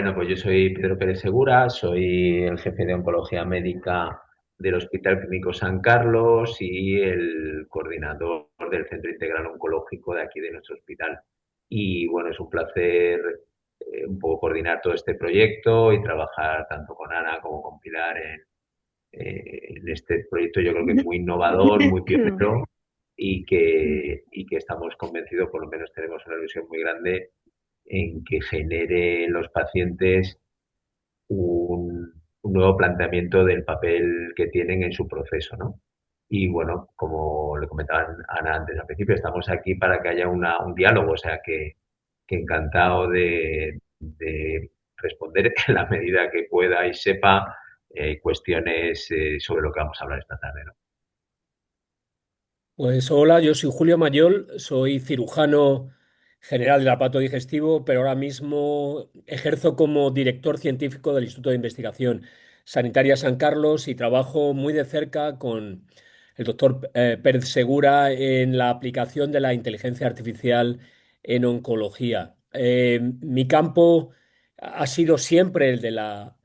Bueno, pues yo soy Pedro Pérez Segura, soy el jefe de oncología médica del Hospital Clínico San Carlos y el coordinador del Centro Integral Oncológico de aquí de nuestro hospital. Y bueno, es un placer un poco coordinar todo este proyecto y trabajar tanto con Ana como con Pilar en este proyecto. Yo creo que muy innovador, muy pionero y que estamos convencidos, por lo menos tenemos una ilusión muy grande en que genere en los pacientes un nuevo planteamiento del papel que tienen en su proceso, ¿no? Y bueno, como le comentaba Ana antes al principio, estamos aquí para que haya un diálogo, o sea que encantado de responder en la medida que pueda y sepa cuestiones sobre lo que vamos a hablar esta tarde, ¿no? Pues hola, yo soy Julio Mayol, soy cirujano general del aparato digestivo, pero ahora mismo ejerzo como director científico del Instituto de Investigación Sanitaria San Carlos y trabajo muy de cerca con el doctor Pérez Segura en la aplicación de la inteligencia artificial en oncología. Mi campo ha sido siempre el de la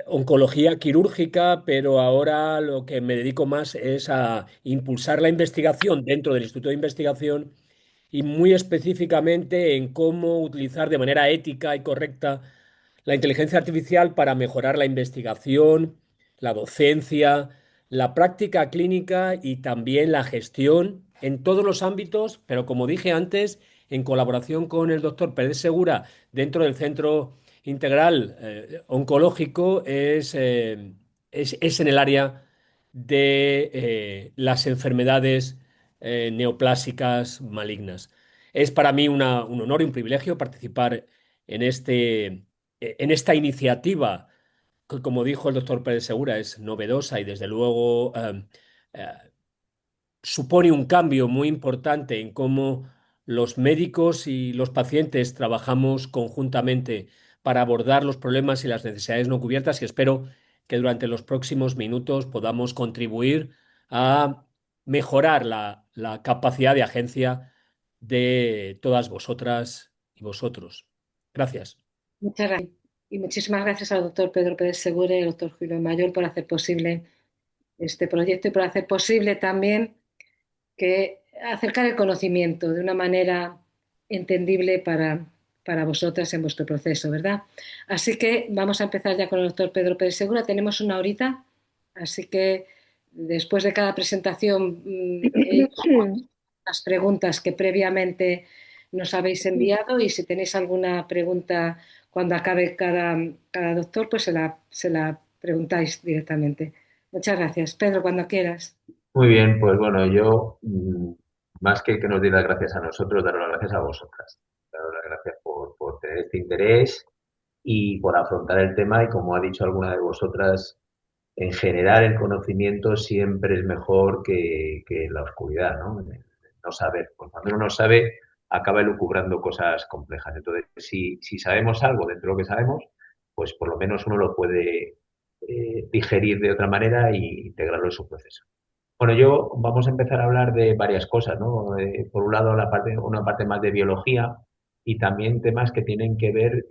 oncología quirúrgica, pero ahora lo que me dedico más es a impulsar la investigación dentro del Instituto de Investigación y muy específicamente en cómo utilizar de manera ética y correcta la inteligencia artificial para mejorar la investigación, la docencia, la práctica clínica y también la gestión en todos los ámbitos, pero como dije antes, en colaboración con el doctor Pérez Segura dentro del Centro Integral Oncológico es en el área de las enfermedades neoplásicas malignas. Es para mí un honor y un privilegio participar en en esta iniciativa, que como dijo el doctor Pérez Segura, es novedosa y desde luego eh, supone un cambio muy importante en cómo los médicos y los pacientes trabajamos conjuntamente para abordar los problemas y las necesidades no cubiertas y espero que durante los próximos minutos podamos contribuir a mejorar la capacidad de agencia de todas vosotras y vosotros. Gracias. Muchas gracias. Y muchísimas gracias al doctor Pedro Pérez Segura y al doctor Julio Mayor por hacer posible este proyecto y por hacer posible también que acercar el conocimiento de una manera entendible para vosotras en vuestro proceso, ¿verdad? Así que vamos a empezar ya con el doctor Pedro Pérez Segura. Tenemos una horita, así que después de cada presentación las preguntas que previamente nos habéis enviado y si tenéis alguna pregunta cuando acabe cada doctor, pues se la preguntáis directamente. Muchas gracias. Pedro, cuando quieras. Muy bien, pues bueno, yo más que nos dé las gracias a nosotros, daros las gracias a vosotras. Daros las gracias por tener este interés y por afrontar el tema y como ha dicho alguna de vosotras, en generar el conocimiento siempre es mejor que la oscuridad, ¿no? No saber. Pues cuando uno no sabe, acaba elucubrando cosas complejas. Entonces, si sabemos algo dentro de lo que sabemos, pues por lo menos uno lo puede digerir de otra manera e integrarlo en su proceso. Bueno, yo vamos a empezar a hablar de varias cosas, ¿no? Por un lado, una parte más de biología y también temas que tienen que ver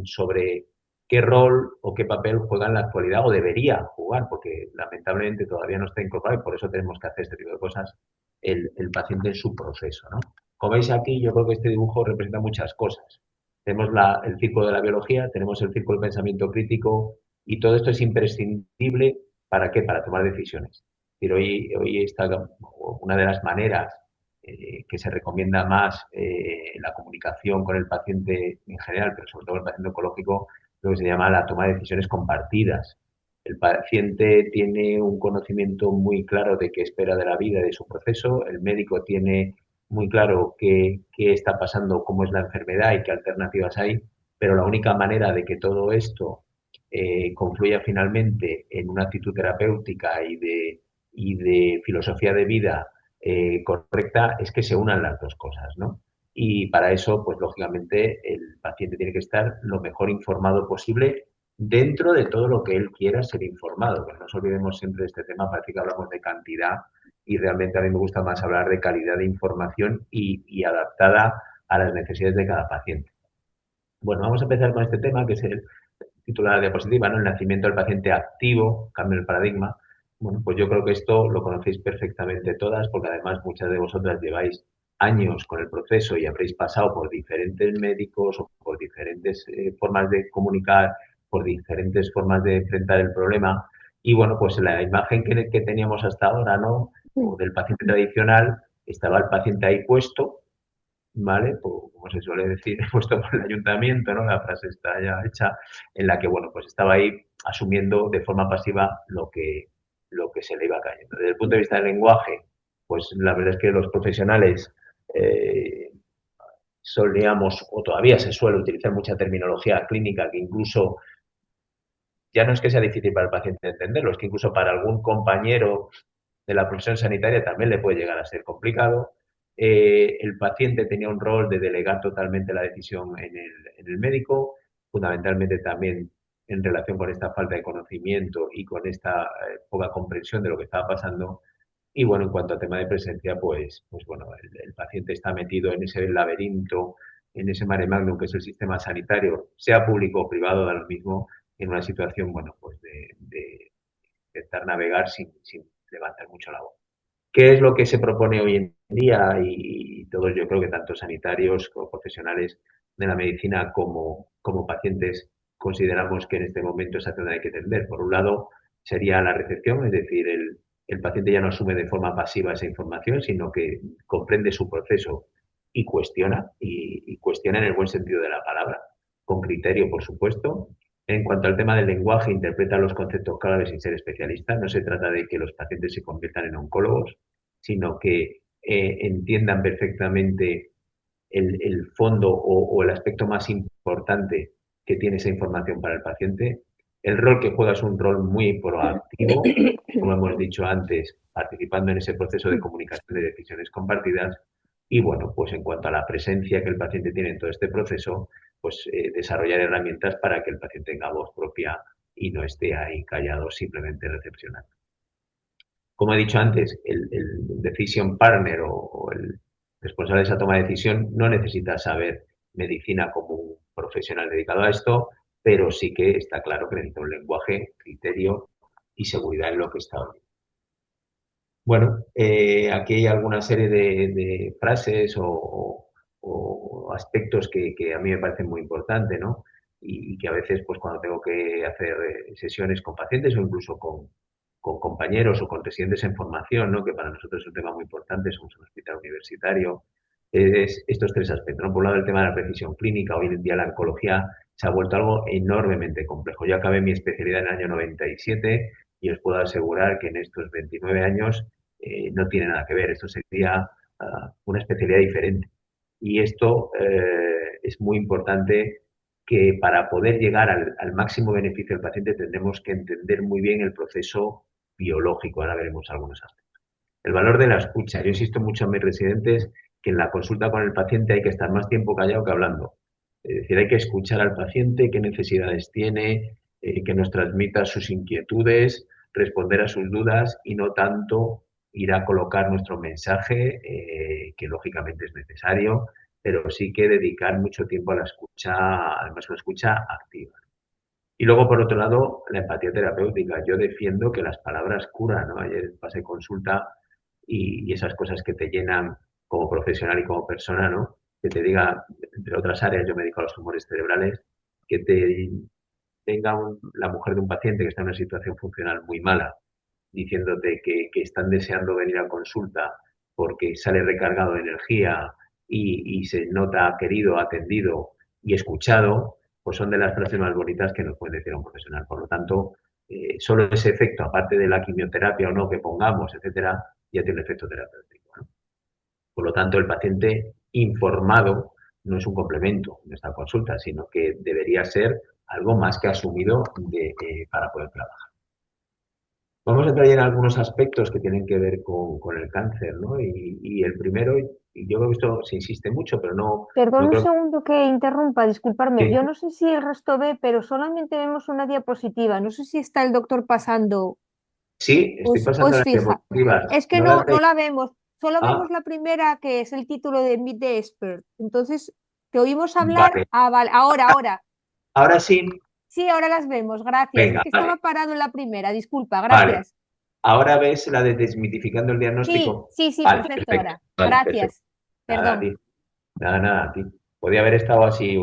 sobre qué rol o qué papel juega en la actualidad o debería jugar, porque lamentablemente todavía no está incorporado y por eso tenemos que hacer este tipo de cosas, el paciente en su proceso, ¿no? Como veis aquí, yo creo que este dibujo representa muchas cosas. Tenemos el círculo de la biología, tenemos el círculo del pensamiento crítico y todo esto es imprescindible. ¿Para qué? Para tomar decisiones. Pero hoy está una de las maneras que se recomienda más la comunicación con el paciente en general, pero sobre todo el paciente oncológico, lo que se llama la toma de decisiones compartidas. El paciente tiene un conocimiento muy claro de qué espera de la vida, de su proceso, el médico tiene muy claro qué está pasando, cómo es la enfermedad y qué alternativas hay, pero la única manera de que todo esto confluya finalmente en una actitud terapéutica y de filosofía de vida correcta es que se unan las dos cosas, ¿no? Y para eso, pues lógicamente, el paciente tiene que estar lo mejor informado posible dentro de todo lo que él quiera ser informado. Que no nos olvidemos siempre de este tema, parece que hablamos de cantidad y realmente a mí me gusta más hablar de calidad de información y adaptada a las necesidades de cada paciente. Bueno, vamos a empezar con este tema, que es el título de la diapositiva, ¿no? El nacimiento del paciente activo, cambio el paradigma. Bueno, pues yo creo que esto lo conocéis perfectamente todas, porque además muchas de vosotras lleváis años con el proceso y habréis pasado por diferentes médicos o por diferentes formas de comunicar, por diferentes formas de enfrentar el problema. Y bueno, pues la imagen que teníamos hasta ahora, ¿no? O del paciente tradicional, estaba el paciente ahí puesto, ¿vale? Pues, como se suele decir, puesto por el ayuntamiento, ¿no? La frase está ya hecha, en la que, bueno, pues estaba ahí asumiendo de forma pasiva lo que se le iba cayendo. Desde el punto de vista del lenguaje, pues la verdad es que los profesionales eh, solíamos, o todavía se suele utilizar mucha terminología clínica que incluso ya no es que sea difícil para el paciente entenderlo, es que incluso para algún compañero de la profesión sanitaria también le puede llegar a ser complicado. El paciente tenía un rol de delegar totalmente la decisión en el médico, fundamentalmente también en relación con esta falta de conocimiento y con esta poca comprensión de lo que estaba pasando. Y bueno, en cuanto al tema de presencia, pues bueno, el paciente está metido en ese laberinto, en ese mare magnum que es el sistema sanitario, sea público o privado, da lo mismo, en una situación, bueno, pues de intentar navegar sin levantar mucho la voz. ¿Qué es lo que se propone hoy en día? Y todos, yo creo que tanto sanitarios como profesionales de la medicina como pacientes consideramos que en este momento es hacia donde hay que tender. Por un lado, sería la recepción, es decir, el paciente ya no asume de forma pasiva esa información, sino que comprende su proceso y cuestiona en el buen sentido de la palabra, con criterio, por supuesto. En cuanto al tema del lenguaje, interpreta los conceptos clave sin ser especialista. No se trata de que los pacientes se conviertan en oncólogos, sino que entiendan perfectamente el fondo o el aspecto más importante que tiene esa información para el paciente. El rol que juega es un rol muy proactivo, como hemos dicho antes, participando en ese proceso de comunicación de decisiones compartidas. Y bueno, pues en cuanto a la presencia que el paciente tiene en todo este proceso, pues desarrollar herramientas para que el paciente tenga voz propia y no esté ahí callado simplemente recepcionando. Como he dicho antes, el decision partner o el responsable de esa toma de decisión no necesita saber medicina como un profesional dedicado a esto, pero sí que está claro que necesita un lenguaje, criterio y seguridad en lo que está oyendo. Bueno, aquí hay alguna serie de frases o aspectos que a mí me parecen muy importantes, ¿no? Y que a veces, pues cuando tengo que hacer sesiones con pacientes o incluso con compañeros o con residentes en formación, ¿no? Que para nosotros es un tema muy importante, somos un hospital universitario, es estos tres aspectos, ¿no? Por un lado, el tema de la precisión clínica. Hoy en día la oncología se ha vuelto algo enormemente complejo. Yo acabé mi especialidad en el año 97 y os puedo asegurar que en estos 29 años no tiene nada que ver. Esto sería una especialidad diferente. Y esto es muy importante que para poder llegar al máximo beneficio del paciente tendremos que entender muy bien el proceso biológico. Ahora veremos algunos aspectos. El valor de la escucha. Yo insisto mucho a mis residentes que en la consulta con el paciente hay que estar más tiempo callado que hablando. Es decir, hay que escuchar al paciente, qué necesidades tiene, que nos transmita sus inquietudes, responder a sus dudas y no tanto ir a colocar nuestro mensaje, que lógicamente es necesario, pero sí que dedicar mucho tiempo a la escucha, además una escucha activa. Y luego, por otro lado, la empatía terapéutica. Yo defiendo que las palabras curan, ¿no? Ayer pasé consulta y esas cosas que te llenan como profesional y como persona, ¿no? Que te diga, entre otras áreas, yo me dedico a los tumores cerebrales, que te tenga la mujer de un paciente que está en una situación funcional muy mala, diciéndote que están deseando venir a consulta porque sale recargado de energía y se nota querido, atendido y escuchado, pues son de las frases más bonitas que nos puede decir un profesional. Por lo tanto, solo ese efecto, aparte de la quimioterapia o no que pongamos, etcétera, ya tiene efecto terapéutico, ¿no? Por lo tanto, el paciente informado no es un complemento en esta consulta, sino que debería ser algo más que asumido para poder trabajar. Vamos a entrar ya en algunos aspectos que tienen que ver con el cáncer, ¿no? Y el primero, y yo creo que esto se insiste mucho, pero Perdón no un creo segundo que interrumpa, disculparme. que... Yo no sé si el resto ve, pero solamente vemos una diapositiva. No sé si está el doctor pasando Sí, estoy o pasando es las fija. diapositivas. Es que ¿No las no veis? la vemos. Solo Ah, vemos la primera, que es el título de Meet the Expert. Entonces, Te oímos hablar. Vale, Ah, vale, ahora. ahora sí, Sí, ahora las vemos, gracias. Es venga, que vale, estaba parado en la primera, disculpa, vale. gracias. Ahora ves la de desmitificando el Sí, diagnóstico. sí, sí, Vale, perfecto perfecto, ahora. vale, perfecto. Gracias. Nada, a Perdón. ti. Nada, a ti. Podía haber estado así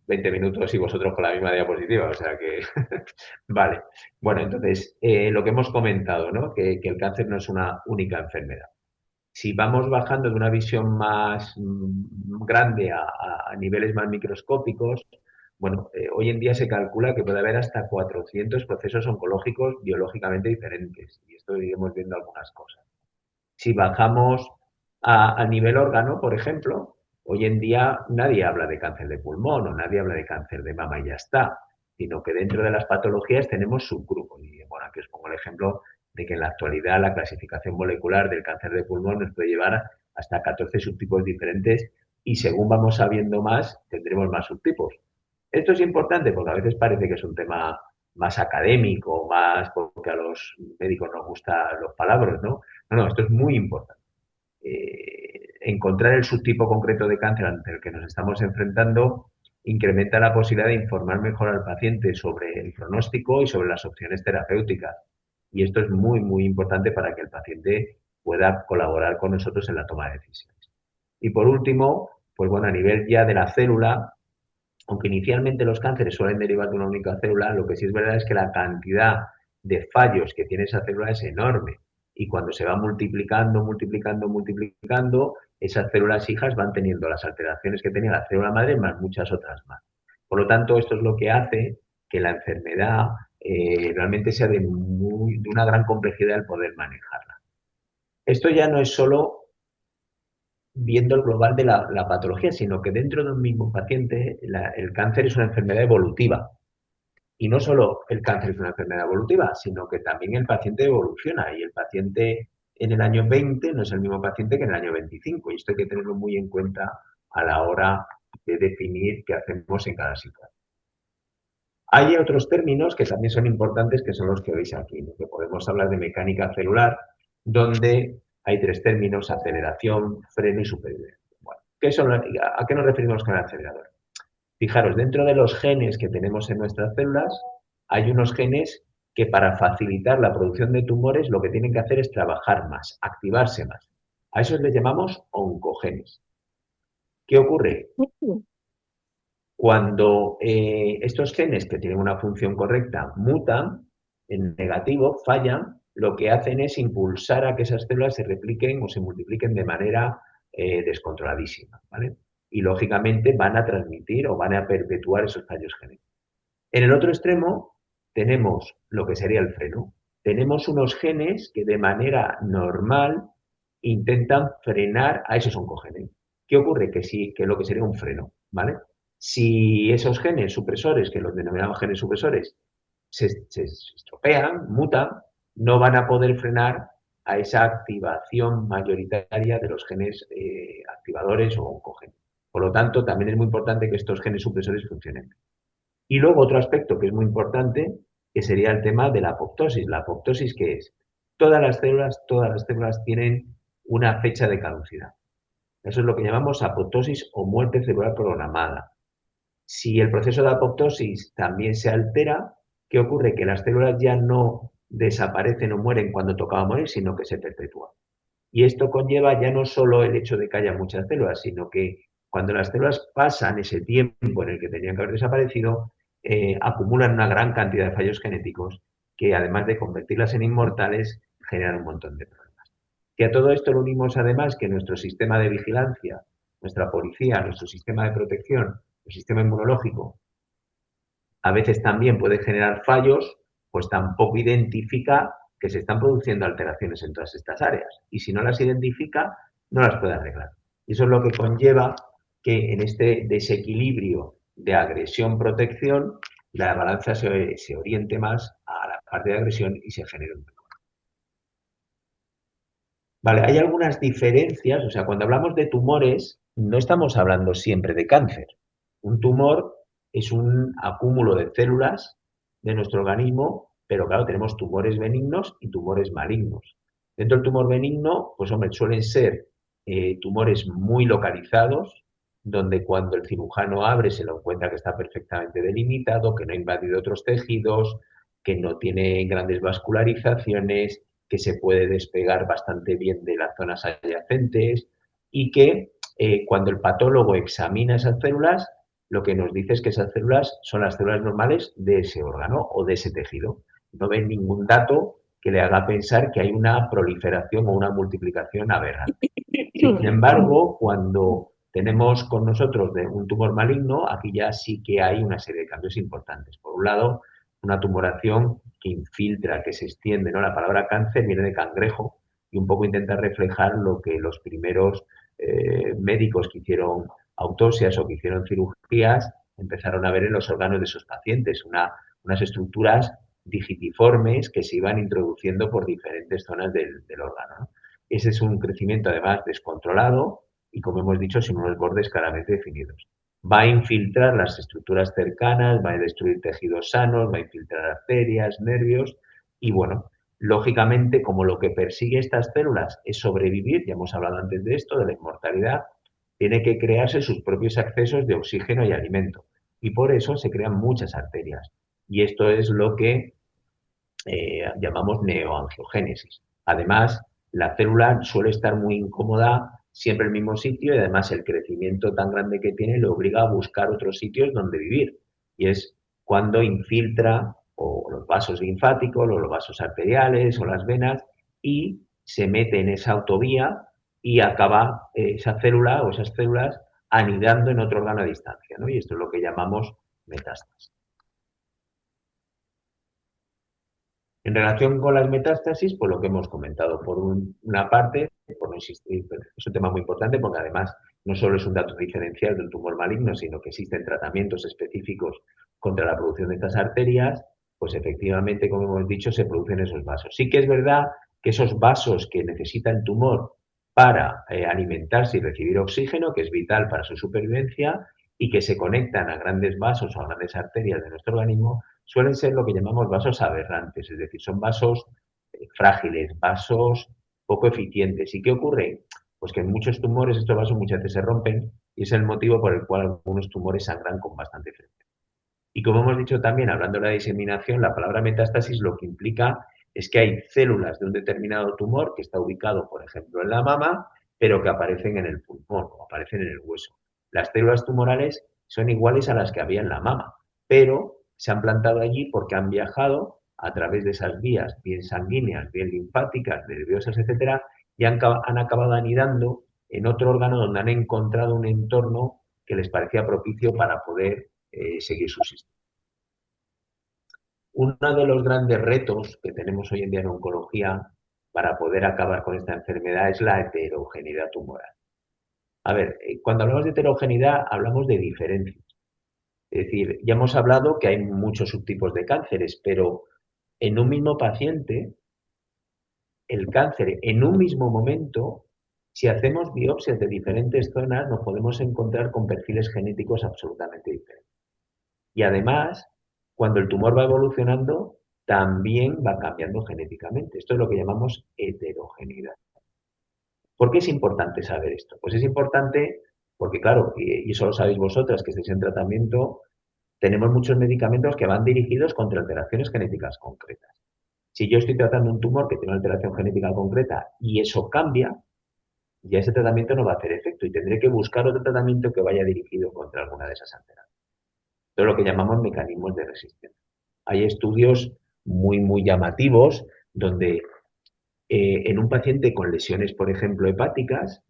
20 minutos y vosotros con la misma diapositiva, o sea que... Vale. Bueno, entonces, lo que hemos comentado, ¿no? Que el cáncer no es una única enfermedad. Si vamos bajando de una visión más grande a niveles más microscópicos, bueno, hoy en día se calcula que puede haber hasta 400 procesos oncológicos biológicamente diferentes. Y esto iremos viendo algunas cosas. Si bajamos a nivel órgano, por ejemplo, hoy en día nadie habla de cáncer de pulmón o nadie habla de cáncer de mama y ya está, sino que dentro de las patologías tenemos subgrupos. Y bueno, aquí os pongo el ejemplo de que en la actualidad la clasificación molecular del cáncer de pulmón nos puede llevar hasta 14 subtipos diferentes y según vamos sabiendo más, tendremos más subtipos. Esto es importante porque a veces parece que es un tema más académico, más porque a los médicos nos gustan los palabras, ¿no? No, esto es muy importante. Encontrar el subtipo concreto de cáncer ante el que nos estamos enfrentando incrementa la posibilidad de informar mejor al paciente sobre el pronóstico y sobre las opciones terapéuticas. Y esto es muy importante para que el paciente pueda colaborar con nosotros en la toma de decisiones. Y por último, pues bueno, a nivel ya de la célula, aunque inicialmente los cánceres suelen derivar de una única célula, lo que sí es verdad es que la cantidad de fallos que tiene esa célula es enorme. Y cuando se va multiplicando, esas células hijas van teniendo las alteraciones que tenía la célula madre más muchas otras más. Por lo tanto, esto es lo que hace que la enfermedad realmente sea de una gran complejidad el poder manejarla. Esto ya no es solo viendo el global de la patología, sino que dentro de un mismo paciente el cáncer es una enfermedad evolutiva. Y no solo el cáncer es una enfermedad evolutiva, sino que también el paciente evoluciona y el paciente en el año 20 no es el mismo paciente que en el año 25. Y esto hay que tenerlo muy en cuenta a la hora de definir qué hacemos en cada situación. Hay otros términos que también son importantes, que son los que veis aquí, ¿no? Que podemos hablar de mecánica celular, donde hay tres términos: aceleración, freno y supervivencia. Bueno, ¿a qué nos referimos con el acelerador? Fijaros, dentro de los genes que tenemos en nuestras células, hay unos genes que para facilitar la producción de tumores lo que tienen que hacer es trabajar más, activarse más. A esos les llamamos oncogenes. ¿Qué ocurre? Cuando estos genes que tienen una función correcta mutan en negativo, fallan, lo que hacen es impulsar a que esas células se repliquen o se multipliquen de manera descontroladísima, ¿vale? Y lógicamente van a transmitir o van a perpetuar esos fallos genéticos. En el otro extremo tenemos lo que sería el freno. Tenemos unos genes que de manera normal intentan frenar a esos oncogenes. ¿Qué ocurre? Que lo que sería un freno, ¿vale? Si esos genes supresores, que los denominamos genes supresores, se estropean, mutan, no van a poder frenar a esa activación mayoritaria de los genes activadores o oncogenes. Por lo tanto, también es muy importante que estos genes supresores funcionen. Y luego otro aspecto que es muy importante, que sería el tema de la apoptosis. ¿La apoptosis qué es? Todas las células tienen una fecha de caducidad. Eso es lo que llamamos apoptosis o muerte celular programada. Si el proceso de apoptosis también se altera, ¿qué ocurre? Que las células ya no desaparecen o mueren cuando tocaba morir, sino que se perpetúan. Y esto conlleva ya no solo el hecho de que haya muchas células, sino que cuando las células pasan ese tiempo en el que tenían que haber desaparecido, acumulan una gran cantidad de fallos genéticos que, además de convertirlas en inmortales, generan un montón de problemas. Que a todo esto lo unimos además que nuestro sistema de vigilancia, nuestra policía, nuestro sistema de protección, el sistema inmunológico, a veces también puede generar fallos, pues tampoco identifica que se están produciendo alteraciones en todas estas áreas. Y si no las identifica, no las puede arreglar. Y eso es lo que conlleva que en este desequilibrio de agresión-protección, la balanza se oriente más a la parte de agresión y se genere un tumor. Vale, hay algunas diferencias, o sea, cuando hablamos de tumores, no estamos hablando siempre de cáncer. Un tumor es un acúmulo de células de nuestro organismo, pero claro, tenemos tumores benignos y tumores malignos. Dentro del tumor benigno, pues hombre, suelen ser tumores muy localizados, donde cuando el cirujano abre se lo encuentra que está perfectamente delimitado, que no ha invadido otros tejidos, que no tiene grandes vascularizaciones, que se puede despegar bastante bien de las zonas adyacentes y que cuando el patólogo examina esas células, lo que nos dice es que esas células son las células normales de ese órgano o de ese tejido. No ven ningún dato que le haga pensar que hay una proliferación o una multiplicación aberrante. Sin embargo, cuando tenemos con nosotros un tumor maligno, aquí ya sí que hay una serie de cambios importantes. Por un lado, una tumoración que infiltra, que se extiende, ¿no? La palabra cáncer viene de cangrejo y un poco intenta reflejar lo que los primeros médicos que hicieron autopsias o que hicieron cirugías empezaron a ver en los órganos de sus pacientes, unas estructuras digitiformes que se iban introduciendo por diferentes zonas del órgano, ¿no? Ese es un crecimiento además descontrolado y, como hemos dicho, sin unos bordes claramente definidos. Va a infiltrar las estructuras cercanas, va a destruir tejidos sanos, va a infiltrar arterias, nervios y, bueno, lógicamente, como lo que persigue estas células es sobrevivir, ya hemos hablado antes de esto, de la inmortalidad, tiene que crearse sus propios accesos de oxígeno y alimento. Y por eso se crean muchas arterias. Y esto es lo que llamamos neoangiogénesis. Además, la célula suele estar muy incómoda siempre en el mismo sitio y además el crecimiento tan grande que tiene le obliga a buscar otros sitios donde vivir. Y es cuando infiltra o los vasos linfáticos o los vasos arteriales o las venas y se mete en esa autovía y acaba esa célula o esas células anidando en otro órgano a distancia, ¿no? Y esto es lo que llamamos metástasis. En relación con las metástasis, pues lo que hemos comentado, por una parte, por no insistir, es un tema muy importante porque además no solo es un dato diferencial del tumor maligno, sino que existen tratamientos específicos contra la producción de estas arterias, pues efectivamente, como hemos dicho, se producen esos vasos. Sí que es verdad que esos vasos que necesita el tumor para alimentarse y recibir oxígeno, que es vital para su supervivencia, y que se conectan a grandes vasos o a grandes arterias de nuestro organismo, suelen ser lo que llamamos vasos aberrantes, es decir, son vasos frágiles, vasos poco eficientes. ¿Y qué ocurre? Pues que en muchos tumores estos vasos muchas veces se rompen y es el motivo por el cual algunos tumores sangran con bastante frecuencia. Y como hemos dicho también, hablando de la diseminación, la palabra metástasis lo que implica es que hay células de un determinado tumor que está ubicado, por ejemplo, en la mama, pero que aparecen en el pulmón o aparecen en el hueso. Las células tumorales son iguales a las que había en la mama, pero se han plantado allí porque han viajado a través de esas vías, bien sanguíneas, bien linfáticas, nerviosas, etcétera, y han acabado anidando en otro órgano donde han encontrado un entorno que les parecía propicio para poder seguir subsistiendo. Uno de los grandes retos que tenemos hoy en día en oncología para poder acabar con esta enfermedad es la heterogeneidad tumoral. A ver, cuando hablamos de heterogeneidad hablamos de diferencias. Es decir, ya hemos hablado que hay muchos subtipos de cánceres, pero en un mismo paciente, el cáncer en un mismo momento, si hacemos biopsias de diferentes zonas, nos podemos encontrar con perfiles genéticos absolutamente diferentes. Y además, cuando el tumor va evolucionando, también va cambiando genéticamente. Esto es lo que llamamos heterogeneidad. ¿Por qué es importante saber esto? Pues es importante porque, claro, y eso lo sabéis vosotras que estáis en tratamiento, tenemos muchos medicamentos que van dirigidos contra alteraciones genéticas concretas. Si yo estoy tratando un tumor que tiene una alteración genética concreta y eso cambia, ya ese tratamiento no va a hacer efecto y tendré que buscar otro tratamiento que vaya dirigido contra alguna de esas alteraciones. Esto es lo que llamamos mecanismos de resistencia. Hay estudios muy llamativos donde en un paciente con lesiones, por ejemplo, hepáticas,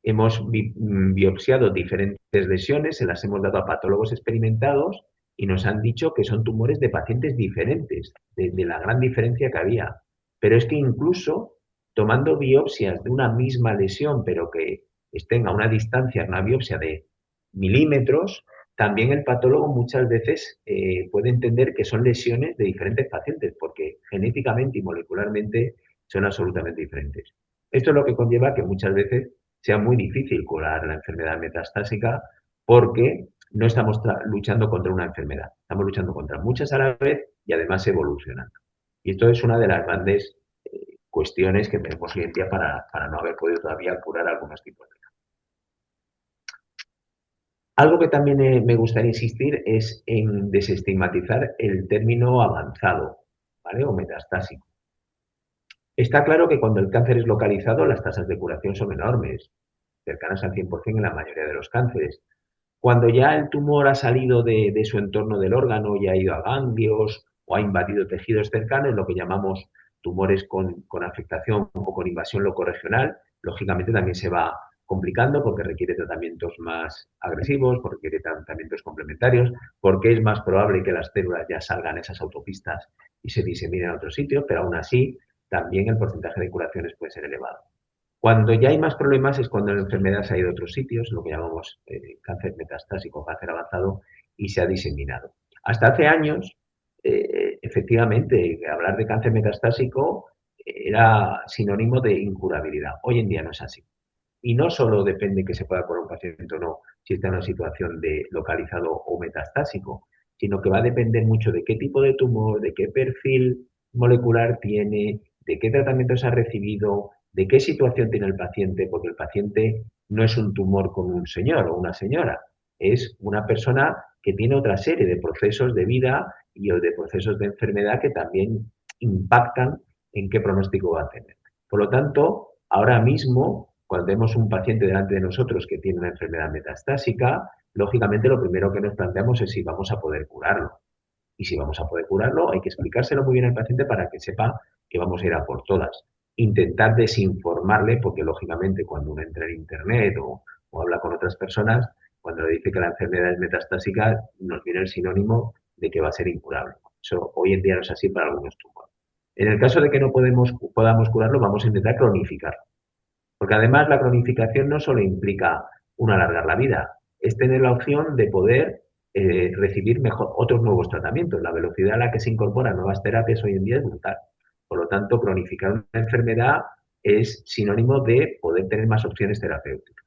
hemos biopsiado diferentes lesiones, se las hemos dado a patólogos experimentados y nos han dicho que son tumores de pacientes diferentes, de la gran diferencia que había. Pero es que incluso tomando biopsias de una misma lesión, pero que estén a una distancia, una biopsia de milímetros, también el patólogo muchas veces puede entender que son lesiones de diferentes pacientes, porque genéticamente y molecularmente son absolutamente diferentes. Esto es lo que conlleva que muchas veces sea muy difícil curar la enfermedad metastásica porque no estamos luchando contra una enfermedad, estamos luchando contra muchas a la vez y además evolucionando. Y esto es una de las grandes cuestiones que tenemos hoy en día para no haber podido todavía curar algunos tipos de cáncer. Algo que también me gustaría insistir es en desestigmatizar el término avanzado, ¿vale? O metastásico. Está claro que cuando el cáncer es localizado, las tasas de curación son enormes, cercanas al 100% en la mayoría de los cánceres. Cuando ya el tumor ha salido de su entorno del órgano y ha ido a ganglios o ha invadido tejidos cercanos, lo que llamamos tumores con afectación o con invasión locorregional, lógicamente también se va complicando porque requiere tratamientos más agresivos, porque requiere tratamientos complementarios, porque es más probable que las células ya salgan a esas autopistas y se diseminen a otros sitios, pero aún así también el porcentaje de curaciones puede ser elevado. Cuando ya hay más problemas es cuando la enfermedad se ha ido a otros sitios, lo que llamamos cáncer metastásico, cáncer avanzado, y se ha diseminado. Hasta hace años, efectivamente, hablar de cáncer metastásico era sinónimo de incurabilidad. Hoy en día no es así. Y no solo depende que se pueda curar un paciente o no, si está en una situación de localizado o metastásico, sino que va a depender mucho de qué tipo de tumor, de qué perfil molecular tiene, de qué tratamientos ha recibido, de qué situación tiene el paciente, porque el paciente no es un tumor con un señor o una señora, es una persona que tiene otra serie de procesos de vida y de procesos de enfermedad que también impactan en qué pronóstico va a tener. Por lo tanto, ahora mismo, cuando tenemos un paciente delante de nosotros que tiene una enfermedad metastásica, lógicamente lo primero que nos planteamos es si vamos a poder curarlo. Y si vamos a poder curarlo, hay que explicárselo muy bien al paciente para que sepa que vamos a ir a por todas. Intentar desinformarle, porque lógicamente cuando uno entra en internet o habla con otras personas, cuando le dice que la enfermedad es metastásica, nos viene el sinónimo de que va a ser incurable. Eso hoy en día no es así para algunos tumores. En el caso de que no podamos curarlo, vamos a intentar cronificarlo. Porque además la cronificación no solo implica un alargar la vida, es tener la opción de poder recibir mejor otros nuevos tratamientos. La velocidad a la que se incorporan nuevas terapias hoy en día es brutal. Por lo tanto, cronificar una enfermedad es sinónimo de poder tener más opciones terapéuticas.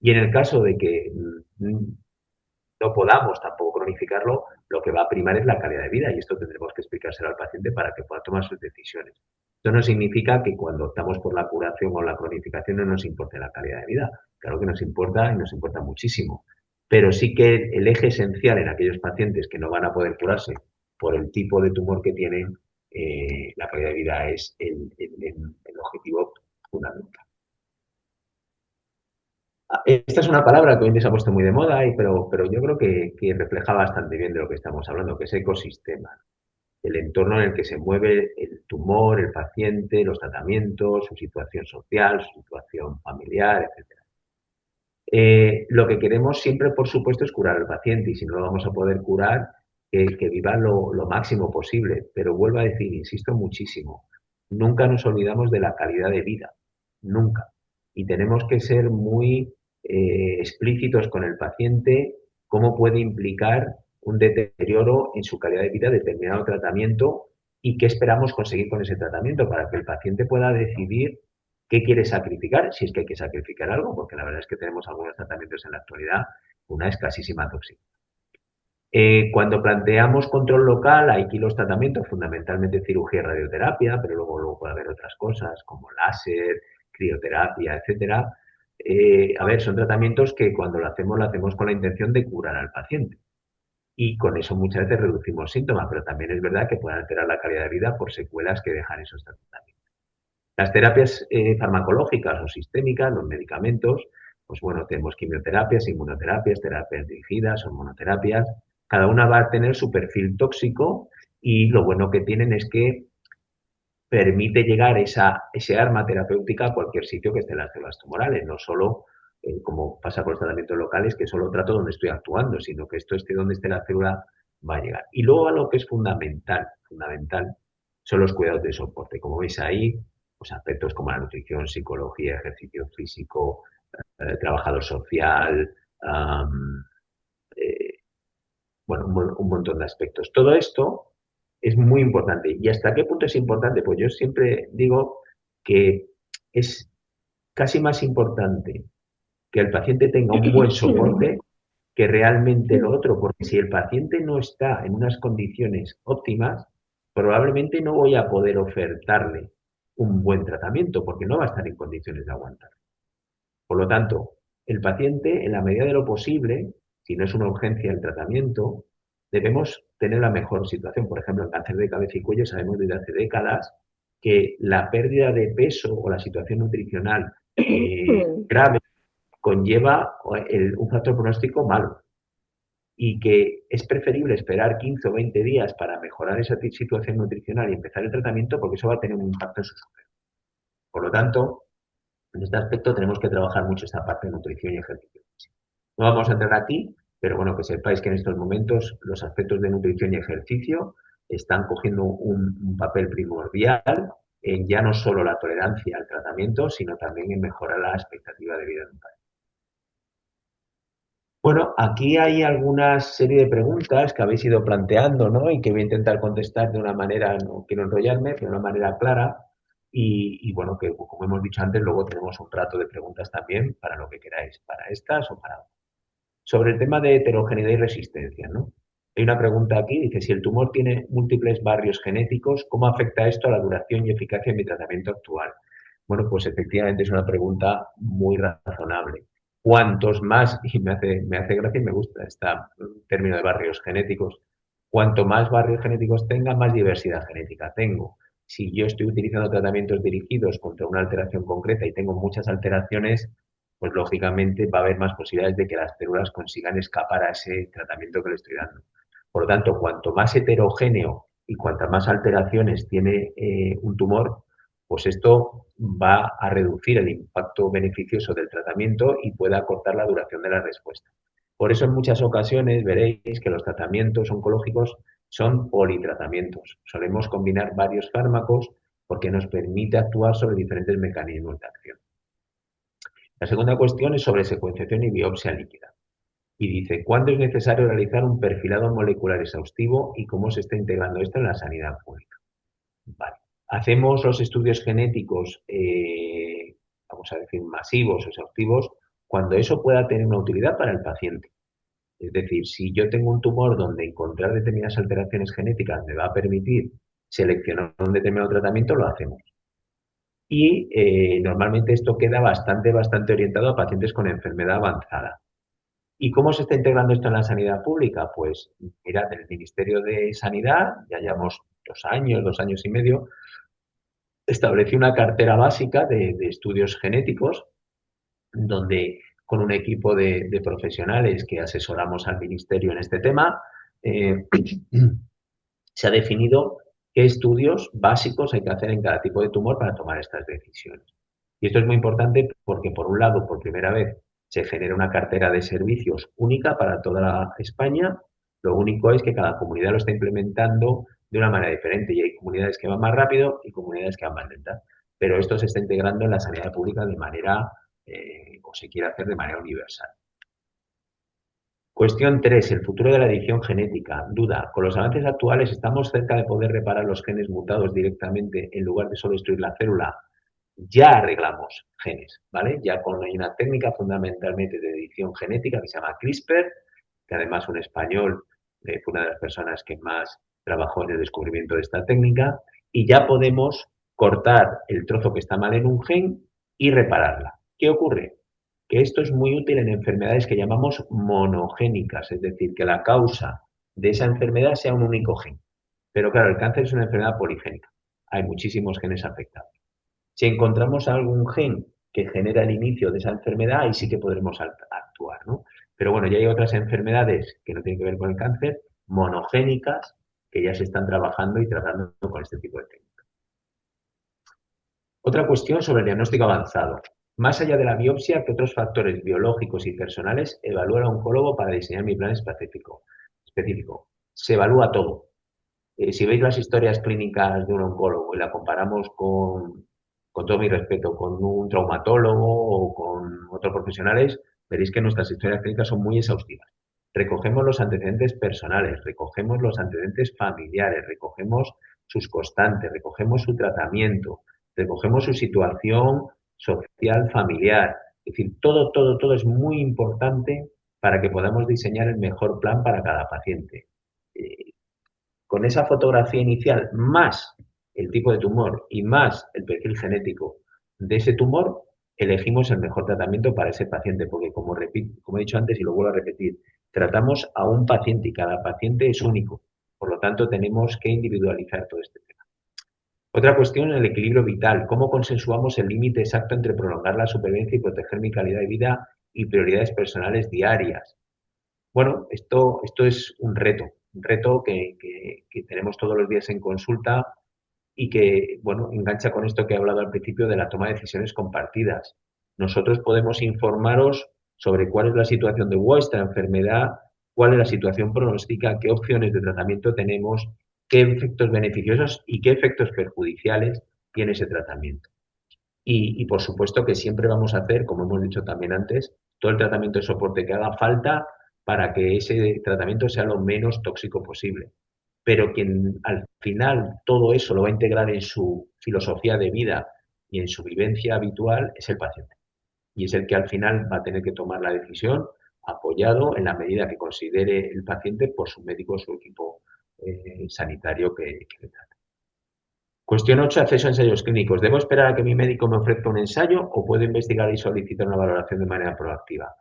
Y en el caso de que no podamos tampoco cronificarlo, lo que va a primar es la calidad de vida y esto tendremos que explicárselo al paciente para que pueda tomar sus decisiones. Esto no significa que cuando optamos por la curación o la cronificación no nos importe la calidad de vida. Claro que nos importa y nos importa muchísimo. Pero sí que el eje esencial en aquellos pacientes que no van a poder curarse por el tipo de tumor que tienen, la calidad de vida es el objetivo fundamental. Esta es una palabra que hoy en día se ha puesto muy de moda, pero yo creo que refleja bastante bien de lo que estamos hablando, que es ecosistema. El entorno en el que se mueve el tumor, el paciente, los tratamientos, su situación social, su situación familiar, etc. Lo que queremos siempre, por supuesto, es curar al paciente y si no lo vamos a poder curar, que viva lo máximo posible. Pero vuelvo a decir, insisto muchísimo, nunca nos olvidamos de la calidad de vida, nunca. Y tenemos que ser muy explícitos con el paciente cómo puede implicar un deterioro en su calidad de vida determinado tratamiento y qué esperamos conseguir con ese tratamiento para que el paciente pueda decidir qué quiere sacrificar, si es que hay que sacrificar algo, porque la verdad es que tenemos algunos tratamientos en la actualidad, una escasísima toxicidad. Cuando planteamos control local, hay aquí los tratamientos, fundamentalmente cirugía y radioterapia, pero luego puede haber otras cosas como láser, crioterapia, etcétera. A ver, son tratamientos que cuando lo hacemos con la intención de curar al paciente. Y con eso muchas veces reducimos síntomas, pero también es verdad que pueden alterar la calidad de vida por secuelas que dejan esos tratamientos. Las terapias farmacológicas o sistémicas, los medicamentos, pues bueno, tenemos quimioterapias, inmunoterapias, terapias dirigidas, hormonoterapias. Cada una va a tener su perfil tóxico y lo bueno que tienen es que permite llegar ese arma terapéutica a cualquier sitio que esté en las células tumorales, no solo como pasa con los tratamientos locales, que solo trato donde estoy actuando, sino que esto esté donde esté la célula va a llegar. Y luego a lo que es fundamental, son los cuidados de soporte. Como veis ahí, pues aspectos como la nutrición, psicología, ejercicio físico, trabajador social, eh, bueno, un montón de aspectos. Todo esto es muy importante. ¿Y hasta qué punto es importante? Pues yo siempre digo que es casi más importante que el paciente tenga un buen soporte que realmente lo otro, porque si el paciente no está en unas condiciones óptimas, probablemente no voy a poder ofertarle un buen tratamiento, porque no va a estar en condiciones de aguantar. Por lo tanto, el paciente, en la medida de lo posible, si no es una urgencia el tratamiento, debemos tener la mejor situación. Por ejemplo, en cáncer de cabeza y cuello sabemos desde hace décadas que la pérdida de peso o la situación nutricional grave conlleva un factor pronóstico malo y que es preferible esperar 15 o 20 días para mejorar esa situación nutricional y empezar el tratamiento porque eso va a tener un impacto en su salud. Por lo tanto, en este aspecto tenemos que trabajar mucho esta parte de nutrición y ejercicio. No vamos a entrar aquí, pero bueno, que sepáis que en estos momentos los aspectos de nutrición y ejercicio están cogiendo un papel primordial en ya no solo la tolerancia al tratamiento, sino también en mejorar la expectativa de vida de un paciente. Bueno, aquí hay alguna serie de preguntas que habéis ido planteando, ¿no? Y que voy a intentar contestar de una manera, no quiero enrollarme, pero de una manera clara. Y bueno, que como hemos dicho antes, luego tenemos un rato de preguntas también para lo que queráis, para estas o para otras. Sobre el tema de heterogeneidad y resistencia, ¿no? Hay una pregunta aquí, dice, si el tumor tiene múltiples barrios genéticos, ¿cómo afecta esto a la duración y eficacia de mi tratamiento actual? Bueno, pues efectivamente es una pregunta muy razonable. Cuantos más, y me hace gracia y me gusta este término de barrios genéticos, cuanto más barrios genéticos tenga, más diversidad genética tengo. Si yo estoy utilizando tratamientos dirigidos contra una alteración concreta y tengo muchas alteraciones, pues lógicamente va a haber más posibilidades de que las células consigan escapar a ese tratamiento que le estoy dando. Por lo tanto, cuanto más heterogéneo y cuantas más alteraciones tiene un tumor, pues esto va a reducir el impacto beneficioso del tratamiento y puede acortar la duración de la respuesta. Por eso en muchas ocasiones veréis que los tratamientos oncológicos son politratamientos. Solemos combinar varios fármacos porque nos permite actuar sobre diferentes mecanismos de acción. La segunda cuestión es sobre secuenciación y biopsia líquida. Y dice, ¿cuándo es necesario realizar un perfilado molecular exhaustivo y cómo se está integrando esto en la sanidad pública? Vale. Hacemos los estudios genéticos, vamos a decir, masivos o exhaustivos, cuando eso pueda tener una utilidad para el paciente. Es decir, si yo tengo un tumor donde encontrar determinadas alteraciones genéticas me va a permitir seleccionar un determinado tratamiento, lo hacemos. Y normalmente esto queda bastante orientado a pacientes con enfermedad avanzada. ¿Y cómo se está integrando esto en la sanidad pública? Pues mirad, el Ministerio de Sanidad, ya llevamos 2 años y medio, estableció una cartera básica de estudios genéticos, donde con un equipo de profesionales que asesoramos al Ministerio en este tema, se ha definido qué estudios básicos hay que hacer en cada tipo de tumor para tomar estas decisiones. Y esto es muy importante porque, por un lado, por primera vez, se genera una cartera de servicios única para toda España. Lo único es que cada comunidad lo está implementando de una manera diferente y hay comunidades que van más rápido y comunidades que van más lentas. Pero esto se está integrando en la sanidad pública de manera, o se quiere hacer de manera universal. Cuestión 3. El futuro de la edición genética. Duda. Con los avances actuales, ¿estamos cerca de poder reparar los genes mutados directamente en lugar de solo destruir la célula? Ya arreglamos genes, ¿vale? Ya hay una técnica fundamentalmente de edición genética que se llama CRISPR, que además un español fue una de las personas que más trabajó en el descubrimiento de esta técnica, y ya podemos cortar el trozo que está mal en un gen y repararla. ¿Qué ocurre? Que esto es muy útil en enfermedades que llamamos monogénicas, es decir, que la causa de esa enfermedad sea un único gen. Pero claro, el cáncer es una enfermedad poligénica. Hay muchísimos genes afectados. Si encontramos algún gen que genera el inicio de esa enfermedad, ahí sí que podremos actuar, ¿no? Pero bueno, ya hay otras enfermedades que no tienen que ver con el cáncer, monogénicas, que ya se están trabajando y tratando con este tipo de técnicas. Otra cuestión sobre el diagnóstico avanzado. Más allá de la biopsia, ¿qué otros factores biológicos y personales evalúa el oncólogo para diseñar mi plan específico? Se evalúa todo. Si veis las historias clínicas de un oncólogo y la comparamos con todo mi respeto, con un traumatólogo o con otros profesionales, veréis que nuestras historias clínicas son muy exhaustivas. Recogemos los antecedentes personales, recogemos los antecedentes familiares, recogemos sus constantes, recogemos su tratamiento, recogemos su situación social, familiar. Es decir, todo es muy importante para que podamos diseñar el mejor plan para cada paciente. Con esa fotografía inicial, más el tipo de tumor y más el perfil genético de ese tumor, elegimos el mejor tratamiento para ese paciente, porque como he dicho antes y lo vuelvo a repetir, Tratamos a un paciente y cada paciente es único. Por lo tanto, tenemos que individualizar todo este tema. Otra cuestión, el equilibrio vital. ¿Cómo consensuamos el límite exacto entre prolongar la supervivencia y proteger mi calidad de vida y prioridades personales diarias? Bueno, esto es un reto que tenemos todos los días en consulta y que, bueno, engancha con esto que he hablado al principio de la toma de decisiones compartidas. Nosotros podemos informaros sobre cuál es la situación de vuestra enfermedad, cuál es la situación pronóstica, qué opciones de tratamiento tenemos, qué efectos beneficiosos y qué efectos perjudiciales tiene ese tratamiento. Por supuesto que siempre vamos a hacer, como hemos dicho también antes, todo el tratamiento de soporte que haga falta para que ese tratamiento sea lo menos tóxico posible. Pero quien al final todo eso lo va a integrar en su filosofía de vida y en su vivencia habitual es el paciente. Y es el que al final va a tener que tomar la decisión apoyado en la medida que considere el paciente por su médico o su equipo sanitario que le trate. Cuestión 8. Acceso a ensayos clínicos. ¿Debo esperar a que mi médico me ofrezca un ensayo o puedo investigar y solicitar una valoración de manera proactiva?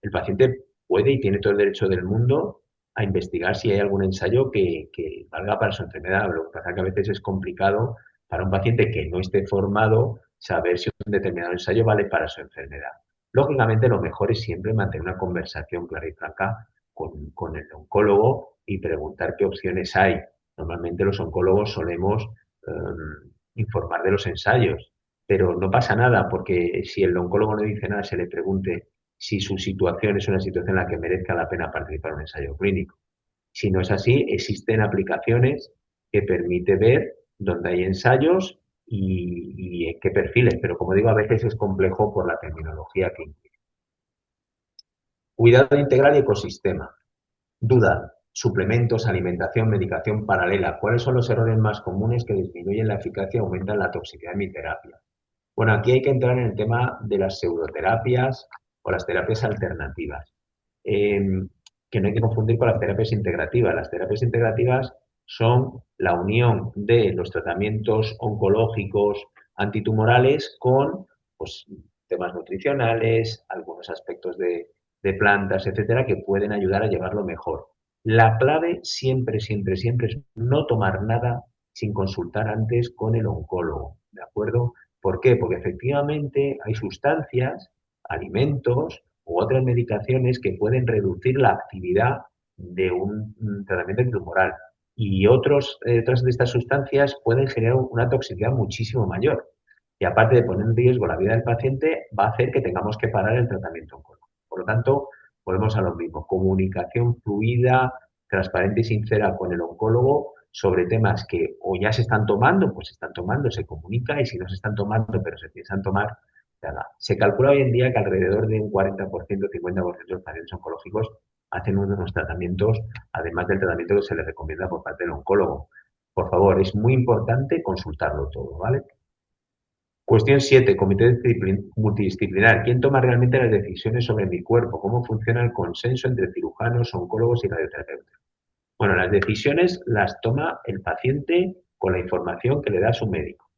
El paciente puede y tiene todo el derecho del mundo a investigar si hay algún ensayo que valga para su enfermedad. Lo que pasa es que a veces es complicado para un paciente que no esté formado saber si un determinado ensayo vale para su enfermedad. Lógicamente, lo mejor es siempre mantener una conversación clara y franca con el oncólogo y preguntar qué opciones hay. Normalmente los oncólogos solemos informar de los ensayos, pero no pasa nada porque si el oncólogo no dice nada, se le pregunte si su situación es una situación en la que merezca la pena participar en un ensayo clínico. Si no es así, existen aplicaciones que permiten ver dónde hay ensayos y en qué perfiles, pero como digo, a veces es complejo por la terminología que implica. Cuidado integral y ecosistema. Duda. Suplementos, alimentación, medicación paralela. ¿Cuáles son los errores más comunes que disminuyen la eficacia y aumentan la toxicidad de mi terapia? Bueno, aquí hay que entrar en el tema de las pseudoterapias o las terapias alternativas, que no hay que confundir con las terapias integrativas. Las terapias integrativas son la unión de los tratamientos oncológicos antitumorales con pues, temas nutricionales, algunos aspectos de plantas, etcétera, que pueden ayudar a llevarlo mejor. La clave siempre, siempre, siempre es no tomar nada sin consultar antes con el oncólogo, ¿de acuerdo? ¿Por qué? Porque efectivamente hay sustancias, alimentos u otras medicaciones que pueden reducir la actividad de un tratamiento tumoral y otras de estas sustancias pueden generar una toxicidad muchísimo mayor. Y aparte de poner en riesgo la vida del paciente, va a hacer que tengamos que parar el tratamiento oncológico. Por lo tanto, volvemos a lo mismo. Comunicación fluida, transparente y sincera con el oncólogo sobre temas que o ya se están tomando, pues se están tomando, se comunica y si no se están tomando, pero se piensan tomar, nada. Se calcula hoy en día que alrededor de un 40%, 50% de los pacientes oncológicos hacen unos tratamientos, además del tratamiento que se les recomienda por parte del oncólogo. Por favor, es muy importante consultarlo todo, ¿vale? Cuestión 7. Comité multidisciplinar. ¿Quién toma realmente las decisiones sobre mi cuerpo? ¿Cómo funciona el consenso entre cirujanos, oncólogos y radioterapeutas? Bueno, las decisiones las toma el paciente con la información que le da su médico.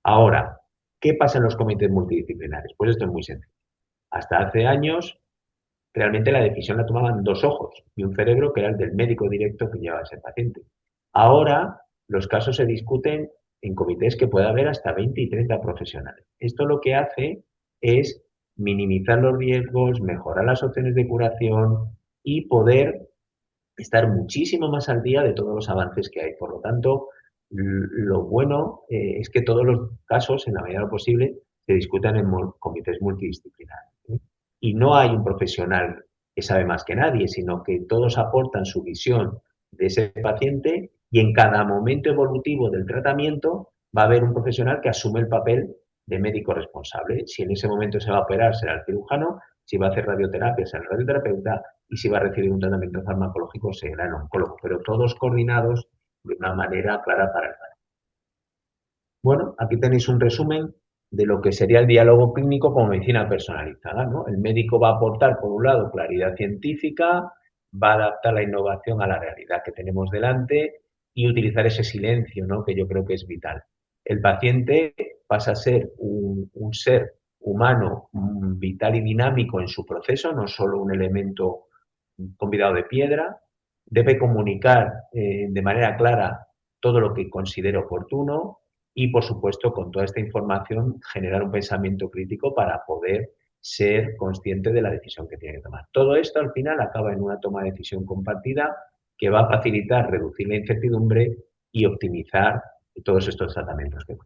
Ahora, ¿qué pasa en los comités multidisciplinares? Pues esto es muy sencillo. Hasta hace años, realmente la decisión la tomaban dos ojos y un cerebro que era el del médico directo que llevaba a ese paciente. Ahora, los casos se discuten en comités que puede haber hasta 20 y 30 profesionales. Esto lo que hace es minimizar los riesgos, mejorar las opciones de curación y poder estar muchísimo más al día de todos los avances que hay. Por lo tanto, lo bueno es que todos los casos, en la medida de lo posible, se discutan en comités multidisciplinarios, ¿sí? Y no hay un profesional que sabe más que nadie, sino que todos aportan su visión de ese paciente y en cada momento evolutivo del tratamiento va a haber un profesional que asume el papel de médico responsable. Si en ese momento se va a operar, será el cirujano; si va a hacer radioterapia, será el radioterapeuta; y si va a recibir un tratamiento farmacológico, será el oncólogo, pero todos coordinados de una manera clara para el paciente. Bueno, aquí tenéis un resumen de lo que sería el diálogo clínico con medicina personalizada, ¿no? El médico va a aportar, por un lado, claridad científica, va a adaptar la innovación a la realidad que tenemos delante y utilizar ese silencio, ¿no? Que yo creo que es vital. El paciente pasa a ser un ser humano vital y dinámico en su proceso, no solo un elemento convidado de piedra, debe comunicar de manera clara todo lo que considere oportuno y, por supuesto, con toda esta información, generar un pensamiento crítico para poder ser consciente de la decisión que tiene que tomar. Todo esto, al final, acaba en una toma de decisión compartida que va a facilitar reducir la incertidumbre y optimizar todos estos tratamientos que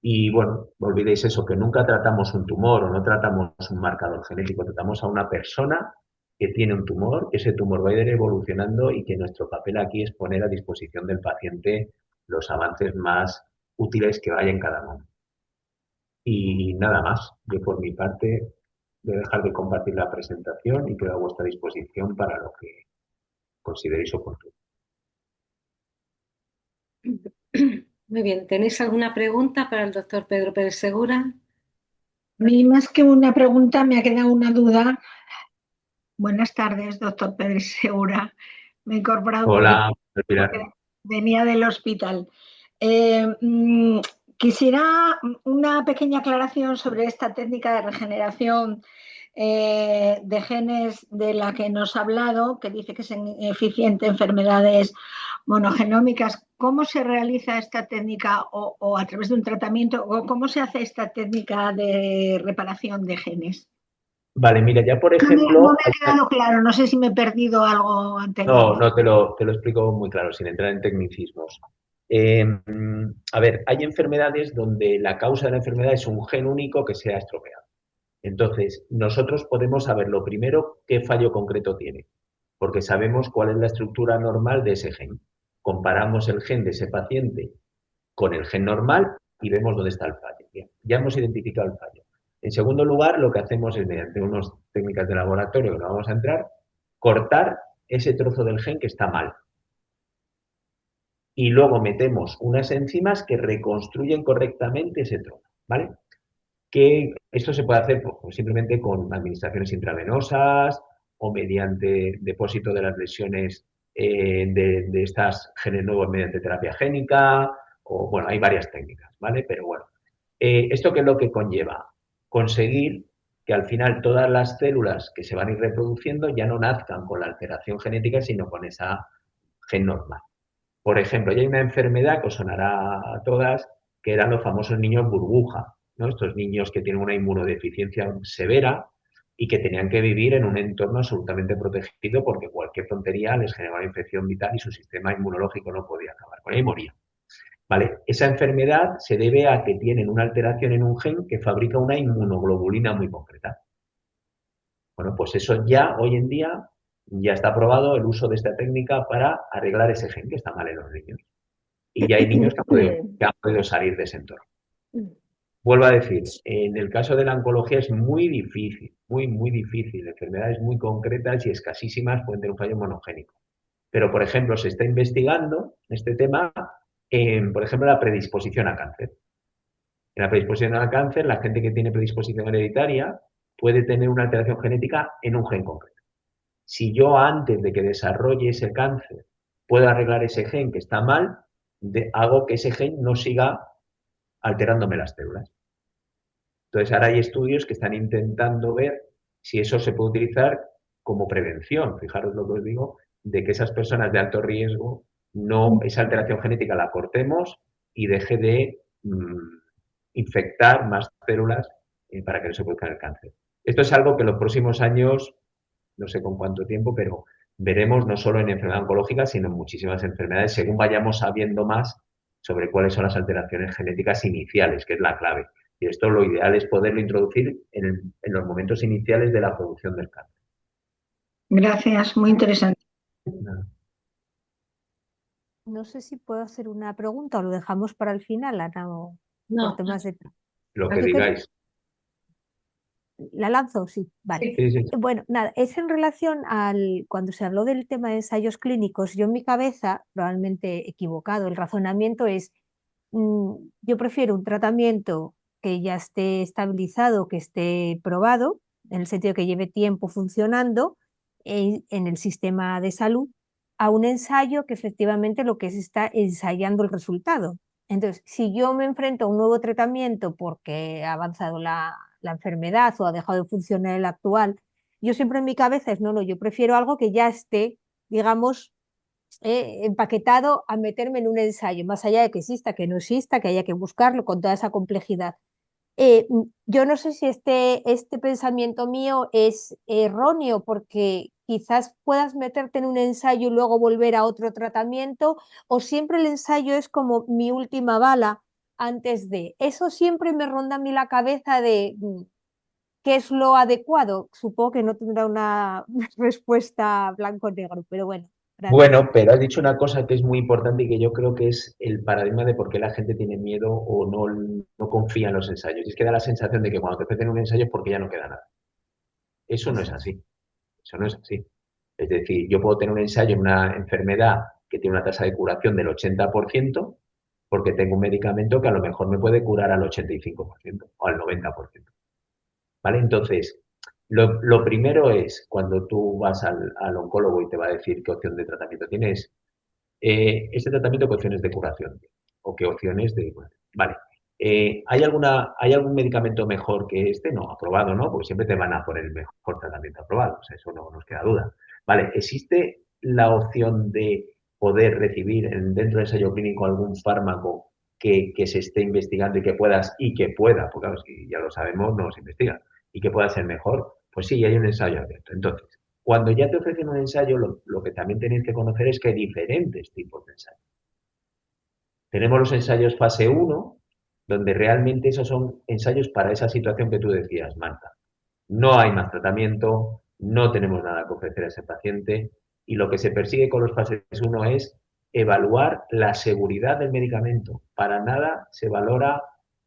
y bueno, no olvidéis eso, que nunca tratamos un tumor o no tratamos un marcador genético, tratamos a una persona que tiene un tumor, que ese tumor va a ir evolucionando y que nuestro papel aquí es poner a disposición del paciente los avances más útiles que vaya en cada momento. Y nada más, yo por mi parte voy a dejar de compartir la presentación y quedo a vuestra disposición para lo que consideréis oportuno. Muy bien, ¿tenéis alguna pregunta para el doctor Pedro Pérez Segura? A mí más que una pregunta me ha quedado una duda. Buenas tardes, doctor Pérez Segura. Me he incorporado Hola, Pilar. porque venía del hospital. Quisiera una pequeña aclaración sobre esta técnica de regeneración de genes de la que nos ha hablado, que dice que es eficiente en enfermedades monogenómicas. ¿Cómo se realiza esta técnica o a través de un tratamiento o cómo se hace esta técnica de reparación de genes? Vale, mira, ya por No me ejemplo, ha quedado claro, no sé si me he perdido algo no, anterior. no te lo explico muy claro, sin entrar en tecnicismos. A ver, hay enfermedades donde la causa de la enfermedad es un gen único que se ha estropeado. Entonces, nosotros podemos saber lo primero qué fallo concreto tiene, porque sabemos cuál es la estructura normal de ese gen. Comparamos el gen de ese paciente con el gen normal y vemos dónde está el fallo. Bien, ya hemos identificado el fallo. En segundo lugar, lo que hacemos es, mediante unas técnicas de laboratorio que no vamos a entrar, cortar ese trozo del gen que está mal. Y luego metemos unas enzimas que reconstruyen correctamente ese trozo, ¿vale? Que esto se puede hacer pues, simplemente con administraciones intravenosas o mediante depósito de las lesiones de estas genes nuevos mediante terapia génica, o bueno, hay varias técnicas, ¿vale? Pero bueno, ¿esto qué es lo que conlleva? Conseguir que al final todas las células que se van a ir reproduciendo ya no nazcan con la alteración genética, sino con esa gen normal. Por ejemplo, ya hay una enfermedad que os sonará a todas, que eran los famosos niños burbuja, ¿no? Estos niños que tienen una inmunodeficiencia severa y que tenían que vivir en un entorno absolutamente protegido porque cualquier tontería les generaba una infección vital y su sistema inmunológico no podía acabar con ella y moría. ¿Vale? Esa enfermedad se debe a que tienen una alteración en un gen que fabrica una inmunoglobulina muy concreta. Bueno, pues eso ya hoy en día ya está probado el uso de esta técnica para arreglar ese gen que está mal en los niños. Y ya hay niños que han podido salir de ese entorno. Vuelvo a decir, en el caso de la oncología es muy difícil, muy difícil. Enfermedades muy concretas y escasísimas pueden tener un fallo monogénico. Pero, por ejemplo, se está investigando este tema en, por ejemplo, la predisposición a cáncer. En la predisposición al cáncer, la gente que tiene predisposición hereditaria puede tener una alteración genética en un gen concreto. Si yo antes de que desarrolle ese cáncer puedo arreglar ese gen que está mal, hago que ese gen no siga alterándome las células. Entonces, ahora hay estudios que están intentando ver si eso se puede utilizar como prevención. Fijaros lo que os digo, de que esas personas de alto riesgo, no, esa alteración genética la cortemos y deje de infectar más células para que no se produzca el cáncer. Esto es algo que en los próximos años, no sé con cuánto tiempo, pero veremos no solo en enfermedad oncológica, sino en muchísimas enfermedades, según vayamos sabiendo más sobre cuáles son las alteraciones genéticas iniciales, que es la clave. Y esto lo ideal es poderlo introducir en los momentos iniciales de la producción del cáncer. Gracias, muy interesante. No sé si puedo hacer una pregunta o lo dejamos para el final, Ana, o No, por temas de... Lo que Yo digáis. ¿La lanzo? Sí, vale. sí. Sí, sí. Bueno, nada, es en relación al, cuando se habló del tema de ensayos clínicos, yo en mi cabeza, probablemente equivocado, el razonamiento es, yo prefiero un tratamiento que ya esté estabilizado, que esté probado, en el sentido que lleve tiempo funcionando en el sistema de salud, a un ensayo que efectivamente lo que es está ensayando el resultado. Entonces, si yo me enfrento a un nuevo tratamiento porque ha avanzado la enfermedad o ha dejado de funcionar el actual, Yo siempre en mi cabeza es, no, yo prefiero algo que ya esté, digamos, empaquetado a meterme en un ensayo, más allá de que exista, que no exista, que haya que buscarlo con toda esa complejidad. Yo no sé si este pensamiento mío es erróneo porque quizás puedas meterte en un ensayo y luego volver a otro tratamiento, o siempre el ensayo es como mi última bala antes de. Eso siempre me ronda a mí la cabeza de qué es lo adecuado. Supongo que no tendrá una respuesta blanco-negro, pero bueno, gracias. Bueno, pero has dicho una cosa que es muy importante y que yo creo que es el paradigma de por qué la gente tiene miedo o no confía en los ensayos. Y es que da la sensación de que cuando te ofrecen un ensayo es porque ya no queda nada. Eso no es así. Eso no es así. Es decir, yo puedo tener un ensayo en una enfermedad que tiene una tasa de curación del 80% porque tengo un medicamento que a lo mejor me puede curar al 85% o al 90%. ¿Vale? Entonces, lo primero es cuando tú vas al oncólogo y te va a decir qué opción de tratamiento tienes, este tratamiento qué opciones de curación o qué opciones de... Bueno, vale. ¿Hay algún medicamento mejor que este? No, aprobado, ¿no? Porque siempre te van a poner el mejor tratamiento aprobado, o sea, eso no nos queda duda. Vale, ¿existe la opción de poder recibir dentro del ensayo clínico algún fármaco que se esté investigando y que pueda, porque claro, si ya lo sabemos, no se investiga, y que pueda ser mejor? Pues sí, hay un ensayo abierto. Entonces, cuando ya te ofrecen un ensayo, lo que también tenéis que conocer es que hay diferentes tipos de ensayos. Tenemos los ensayos fase uno, donde realmente esos son ensayos para esa situación que tú decías, Marta. No hay más tratamiento, no tenemos nada que ofrecer a ese paciente y lo que se persigue con los fases uno es evaluar la seguridad del medicamento. Para nada se valora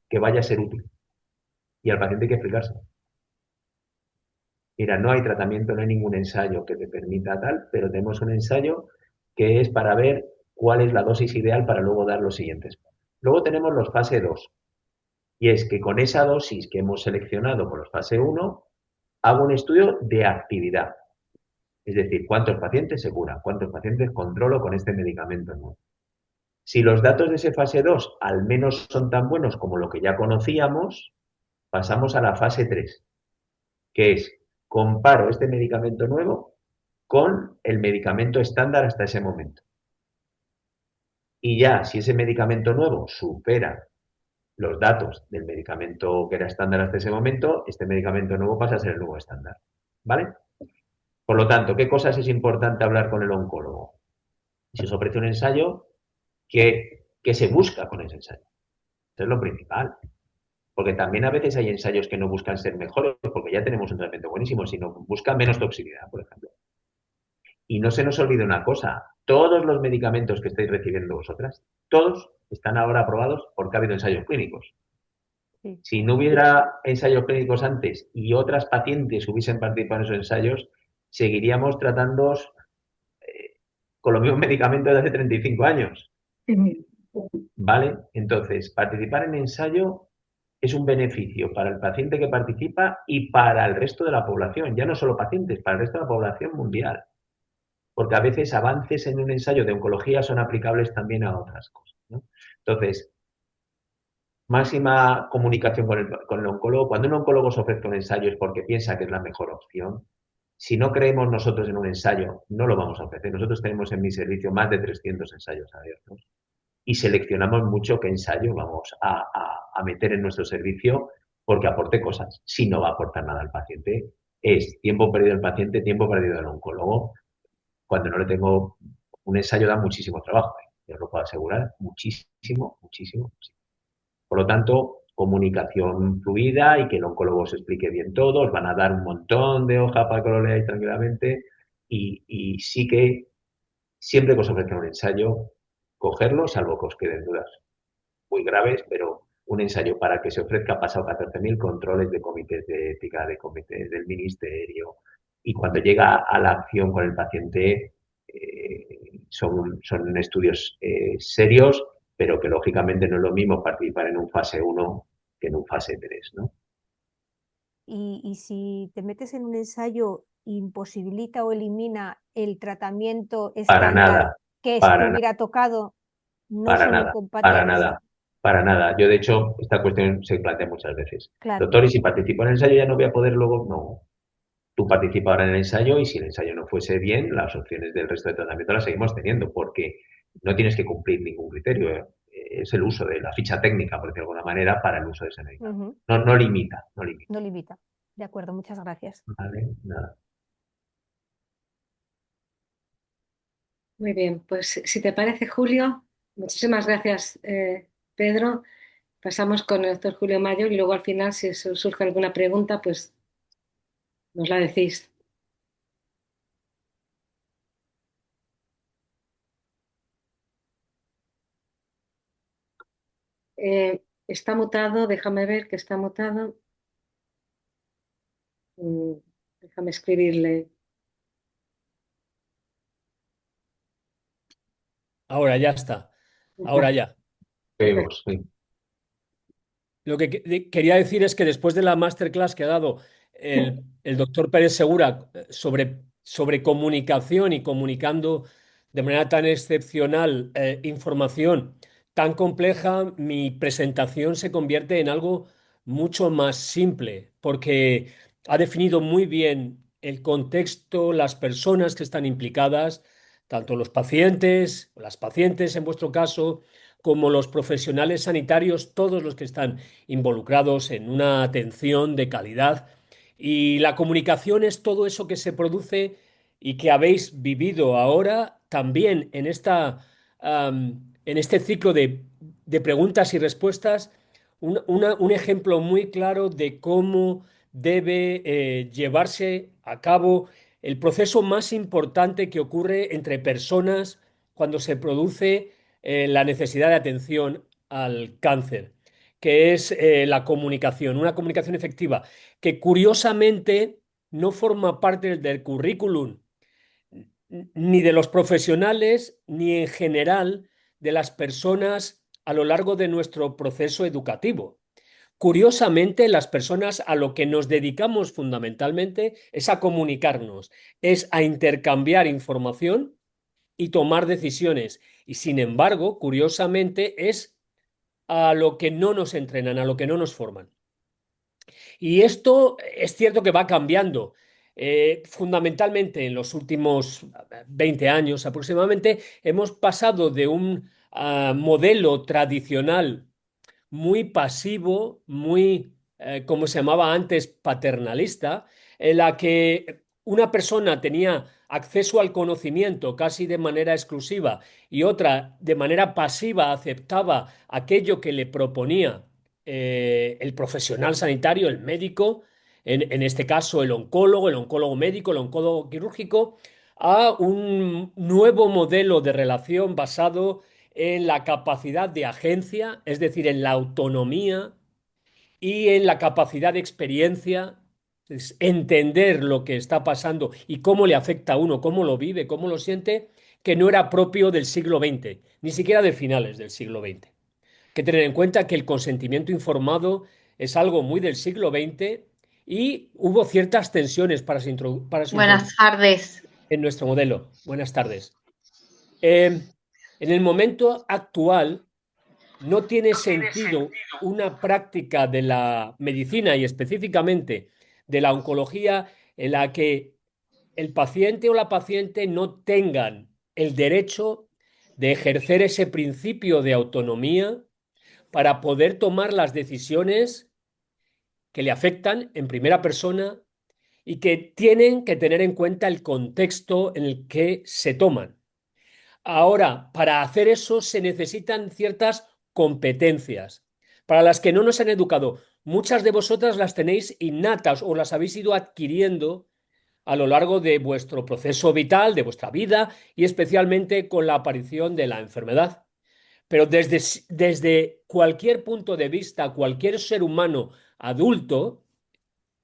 que vaya a ser útil y al paciente hay que explicarse. Mira, no hay tratamiento, no hay ningún ensayo que te permita tal, pero tenemos un ensayo que es para ver cuál es la dosis ideal para luego dar los siguientes. Luego tenemos los fase 2, y es que con esa dosis que hemos seleccionado por los fase 1, hago un estudio de actividad. Es decir, cuántos pacientes se curan, cuántos pacientes controlo con este medicamento nuevo. Si los datos de ese fase 2 al menos son tan buenos como lo que ya conocíamos, pasamos a la fase 3, que es comparo este medicamento nuevo con el medicamento estándar hasta ese momento. Y ya, si ese medicamento nuevo supera los datos del medicamento que era estándar hasta ese momento, este medicamento nuevo pasa a ser el nuevo estándar. ¿Vale? Por lo tanto, ¿qué cosas es importante hablar con el oncólogo? Si os ofrece un ensayo, ¿qué se busca con ese ensayo? Eso es lo principal. Porque también a veces hay ensayos que no buscan ser mejores, porque ya tenemos un tratamiento buenísimo, sino buscan menos toxicidad, por ejemplo. Y no se nos olvide una cosa, todos los medicamentos que estáis recibiendo vosotras, todos están ahora aprobados porque ha habido ensayos clínicos. Sí. Si no hubiera ensayos clínicos antes y otras pacientes hubiesen participado en esos ensayos, seguiríamos tratándoos con los mismos medicamentos de hace 35 años. ¿Vale? Entonces, participar en ensayo es un beneficio para el paciente que participa y para el resto de la población, ya no solo pacientes, para el resto de la población mundial. Porque a veces avances en un ensayo de oncología son aplicables también a otras cosas, ¿no? Entonces, máxima comunicación con el oncólogo. Cuando un oncólogo se ofrece un ensayo es porque piensa que es la mejor opción. Si no creemos nosotros en un ensayo, no lo vamos a ofrecer. Nosotros tenemos en mi servicio más de 300 ensayos abiertos y seleccionamos mucho qué ensayo vamos a meter en nuestro servicio porque aporte cosas. Si no va a aportar nada al paciente, es tiempo perdido del paciente, tiempo perdido del oncólogo. Cuando no le tengo un ensayo da muchísimo trabajo, yo os lo puedo asegurar, muchísimo, muchísimo, muchísimo. Por lo tanto, comunicación fluida y que el oncólogo os explique bien todo, os van a dar un montón de hojas para que lo leáis tranquilamente y sí que siempre que os ofrezcan un ensayo, cogerlo, salvo que os queden dudas muy graves, pero un ensayo para que se ofrezca ha pasado 14.000 controles de comités de ética, de comités del ministerio, y cuando llega a la acción con el paciente son estudios serios, pero que lógicamente no es lo mismo participar en un fase 1 que en un fase 3, ¿no? Y si te metes en un ensayo, imposibilita o elimina el tratamiento Para estándar nada, que para nada, estuviera tocado, no para son nada, para incompatibles. nada, para nada. Yo, de hecho, esta cuestión se plantea muchas veces. Claro, Doctor, ¿y si participo en el ensayo ya no voy a poder luego? No, tú participas ahora en el ensayo y si el ensayo no fuese bien, las opciones del resto de tratamiento las seguimos teniendo porque no tienes que cumplir ningún criterio. Es el uso de la ficha técnica, por decirlo de alguna manera, para el uso de ese medicamento. Ujú. No, no limita, no limita. No limita. De acuerdo, muchas gracias. Vale, nada. Muy bien, pues si te parece, Julio, muchísimas gracias, Pedro. Pasamos con el doctor Julio Mayor y luego al final, si surge alguna pregunta, pues nos la decís. Está mutado, déjame ver que está mutado. Mm, Déjame escribirle. Ahora ya está. Ahora ya. Vemos, sí. Lo que quería decir es que después de la masterclass que ha dado el doctor Pérez Segura sobre comunicación y comunicando de manera tan excepcional información tan compleja, mi presentación se convierte en algo mucho más simple, porque ha definido muy bien el contexto, las personas que están implicadas, tanto los pacientes, las pacientes en vuestro caso, como los profesionales sanitarios, todos los que están involucrados en una atención de calidad. Y la comunicación es todo eso que se produce y que habéis vivido ahora también en este ciclo de preguntas y respuestas, un ejemplo muy claro de cómo debe llevarse a cabo el proceso más importante que ocurre entre personas cuando se produce la necesidad de atención al cáncer, que es la comunicación, una comunicación efectiva, que curiosamente no forma parte del currículum ni de los profesionales, ni en general de las personas a lo largo de nuestro proceso educativo. Curiosamente, las personas a lo que nos dedicamos fundamentalmente es a comunicarnos, es a intercambiar información y tomar decisiones. Y sin embargo, curiosamente, es a lo que no nos entrenan, a lo que no nos forman. Y esto es cierto que va cambiando. Fundamentalmente en los últimos 20 años aproximadamente hemos pasado de un modelo tradicional muy pasivo, muy, como se llamaba antes, paternalista, en la que una persona tenía acceso al conocimiento casi de manera exclusiva y otra de manera pasiva aceptaba aquello que le proponía el profesional sanitario, el médico, en este caso el oncólogo médico, el oncólogo quirúrgico, a un nuevo modelo de relación basado en la capacidad de agencia, es decir, en la autonomía y en la capacidad de experiencia, es entender lo que está pasando y cómo le afecta a uno, cómo lo vive, cómo lo siente, que no era propio del siglo XX, ni siquiera de finales del siglo XX. Hay que tener en cuenta que el consentimiento informado es algo muy del siglo XX y hubo ciertas tensiones para su introducción Buenas tardes. en nuestro modelo. Buenas tardes. En el momento actual no tiene sentido una práctica de la medicina y específicamente de la oncología en la que el paciente o la paciente no tengan el derecho de ejercer ese principio de autonomía para poder tomar las decisiones que le afectan en primera persona y que tienen que tener en cuenta el contexto en el que se toman. Ahora, para hacer eso se necesitan ciertas competencias para las que no nos han educado. Muchas de vosotras las tenéis innatas o las habéis ido adquiriendo a lo largo de vuestro proceso vital, de vuestra vida y especialmente con la aparición de la enfermedad. Pero desde cualquier punto de vista, cualquier ser humano adulto,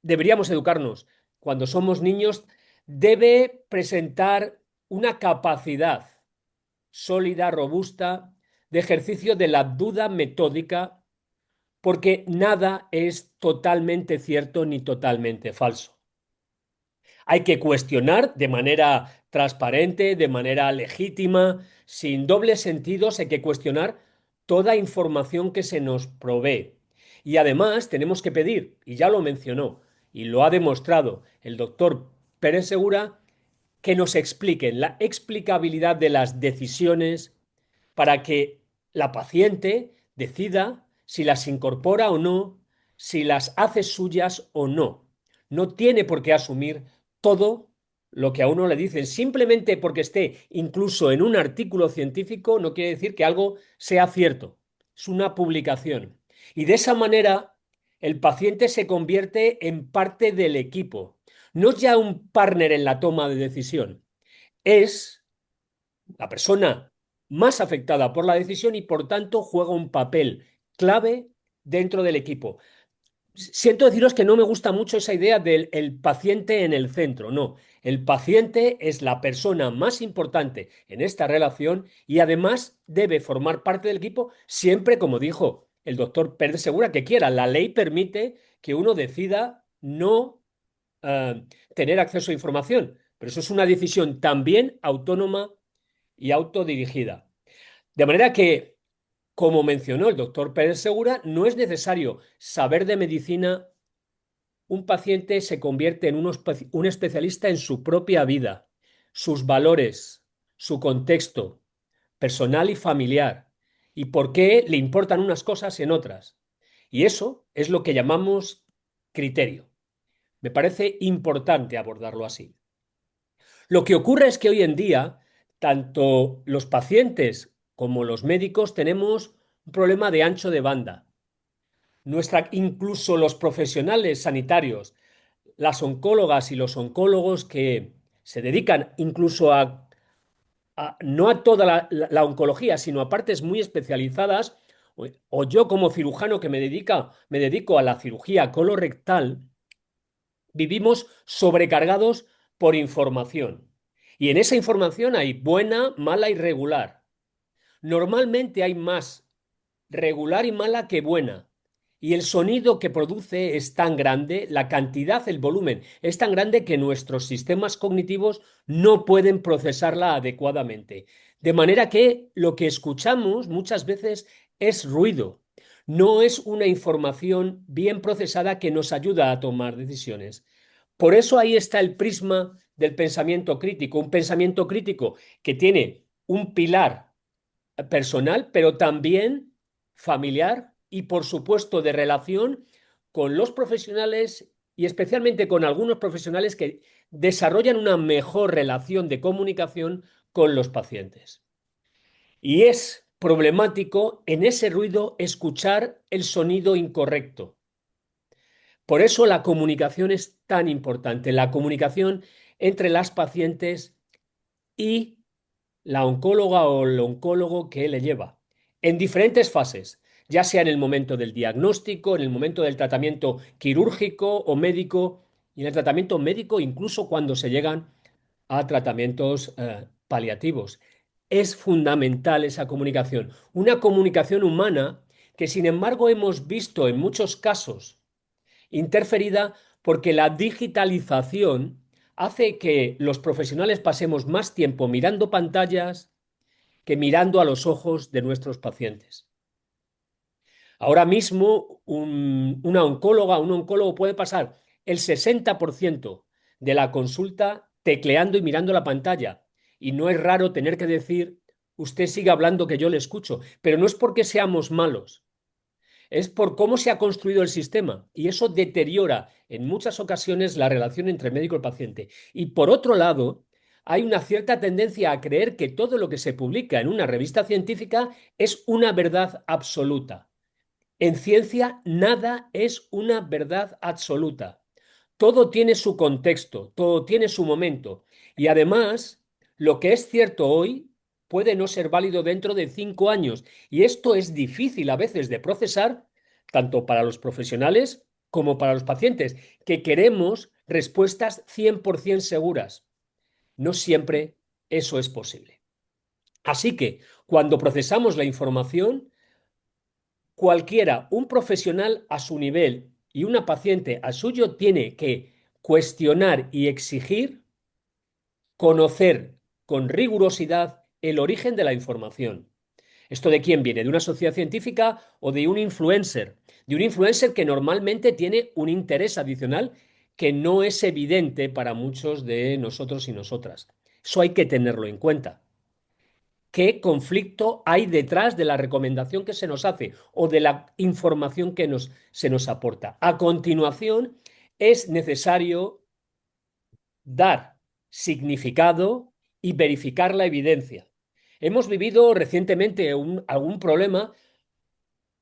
deberíamos educarnos. Cuando somos niños, debe presentar una capacidad sólida, robusta, de ejercicio de la duda metódica, porque nada es totalmente cierto ni totalmente falso. Hay que cuestionar de manera transparente, de manera legítima, sin dobles sentidos, hay que cuestionar toda información que se nos provee. Y además tenemos que pedir, y ya lo mencionó, y lo ha demostrado el doctor Pérez Segura, que nos expliquen la explicabilidad de las decisiones para que la paciente decida si las incorpora o no, si las hace suyas o no. No tiene por qué asumir todo lo que a uno le dicen. Simplemente porque esté incluso en un artículo científico no quiere decir que algo sea cierto. Es una publicación. Y de esa manera el paciente se convierte en parte del equipo. No es ya un partner en la toma de decisión, es la persona más afectada por la decisión y por tanto juega un papel clave dentro del equipo. Siento deciros que no me gusta mucho esa idea del el paciente en el centro. No, el paciente es la persona más importante en esta relación y además debe formar parte del equipo siempre, como dijo el doctor Pérez Segura, que quiera. La ley permite que uno decida no tener acceso a información, pero eso es una decisión también autónoma y autodirigida. De manera que, como mencionó el doctor Pérez Segura, no es necesario saber de medicina. Un paciente se convierte en un especialista en su propia vida, sus valores, su contexto personal y familiar, y por qué le importan unas cosas en otras. Y eso es lo que llamamos criterio. Me parece importante abordarlo así. Lo que ocurre es que hoy en día, tanto los pacientes como los médicos tenemos un problema de ancho de banda. Incluso los profesionales sanitarios, las oncólogas y los oncólogos que se dedican incluso no a toda la oncología, sino a partes muy especializadas, o yo como cirujano que me dedico a la cirugía colorectal, vivimos sobrecargados por información. Y en esa información hay buena, mala y regular. Normalmente hay más regular y mala que buena. Y el sonido que produce es tan grande, la cantidad, el volumen es tan grande que nuestros sistemas cognitivos no pueden procesarla adecuadamente. De manera que lo que escuchamos muchas veces es ruido, no es una información bien procesada que nos ayuda a tomar decisiones. Por eso ahí está el prisma del pensamiento crítico, un pensamiento crítico que tiene un pilar personal, pero también familiar y, por supuesto, de relación con los profesionales y especialmente con algunos profesionales que desarrollan una mejor relación de comunicación con los pacientes. Y es problemático en ese ruido escuchar el sonido incorrecto. Por eso la comunicación es tan importante, la comunicación entre las pacientes y la oncóloga o el oncólogo que le lleva, en diferentes fases, ya sea en el momento del diagnóstico, en el momento del tratamiento quirúrgico o médico, y en el tratamiento médico incluso cuando se llegan a tratamientos paliativos. Es fundamental esa comunicación, una comunicación humana que sin embargo hemos visto en muchos casos interferida porque la digitalización hace que los profesionales pasemos más tiempo mirando pantallas que mirando a los ojos de nuestros pacientes. Ahora mismo, una oncóloga, un oncólogo puede pasar el 60% de la consulta tecleando y mirando la pantalla. Y no es raro tener que decir, usted sigue hablando que yo le escucho, pero no es porque seamos malos, es por cómo se ha construido el sistema y eso deteriora en muchas ocasiones la relación entre médico y paciente. Y por otro lado, hay una cierta tendencia a creer que todo lo que se publica en una revista científica es una verdad absoluta. En ciencia, nada es una verdad absoluta. Todo tiene su contexto, todo tiene su momento. Y además, lo que es cierto hoy puede no ser válido dentro de 5 años. Y esto es difícil a veces de procesar, tanto para los profesionales como para los pacientes, que queremos respuestas 100% seguras. No siempre eso es posible. Así que, cuando procesamos la información, cualquiera, un profesional a su nivel y una paciente a suyo, tiene que cuestionar y exigir conocer con rigurosidad el origen de la información. ¿Esto de quién viene? ¿De una sociedad científica o de un influencer? De un influencer que normalmente tiene un interés adicional que no es evidente para muchos de nosotros y nosotras. Eso hay que tenerlo en cuenta. ¿Qué conflicto hay detrás de la recomendación que se nos hace o de la información que se nos aporta? A continuación, es necesario dar significado y verificar la evidencia. Hemos vivido recientemente algún problema.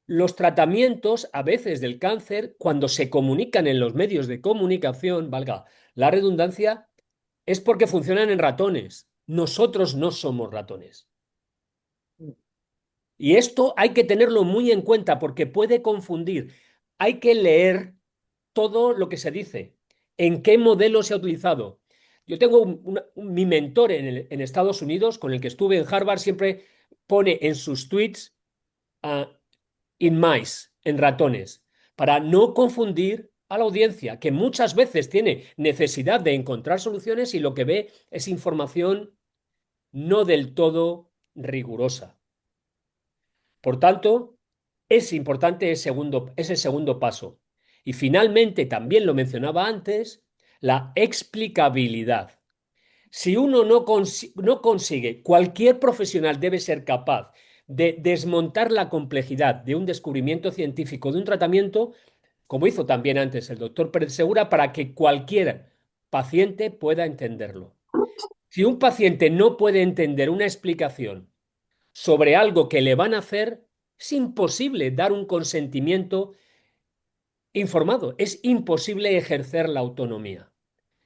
Los tratamientos a veces del cáncer, cuando se comunican en los medios de comunicación, valga la redundancia, es porque funcionan en ratones. Nosotros no somos ratones. Y esto hay que tenerlo muy en cuenta porque puede confundir. Hay que leer todo lo que se dice, en qué modelo se ha utilizado. Yo tengo mi mentor en Estados Unidos, con el que estuve en Harvard, siempre pone en sus tweets in mice, en ratones, para no confundir a la audiencia, que muchas veces tiene necesidad de encontrar soluciones y lo que ve es información no del todo rigurosa. Por tanto, es importante ese segundo paso. Y finalmente, también lo mencionaba antes, la explicabilidad. Si uno no consigue, cualquier profesional debe ser capaz de desmontar la complejidad de un descubrimiento científico, de un tratamiento, como hizo también antes el doctor Pérez Segura, para que cualquier paciente pueda entenderlo. Si un paciente no puede entender una explicación sobre algo que le van a hacer, es imposible dar un consentimiento informado, es imposible ejercer la autonomía.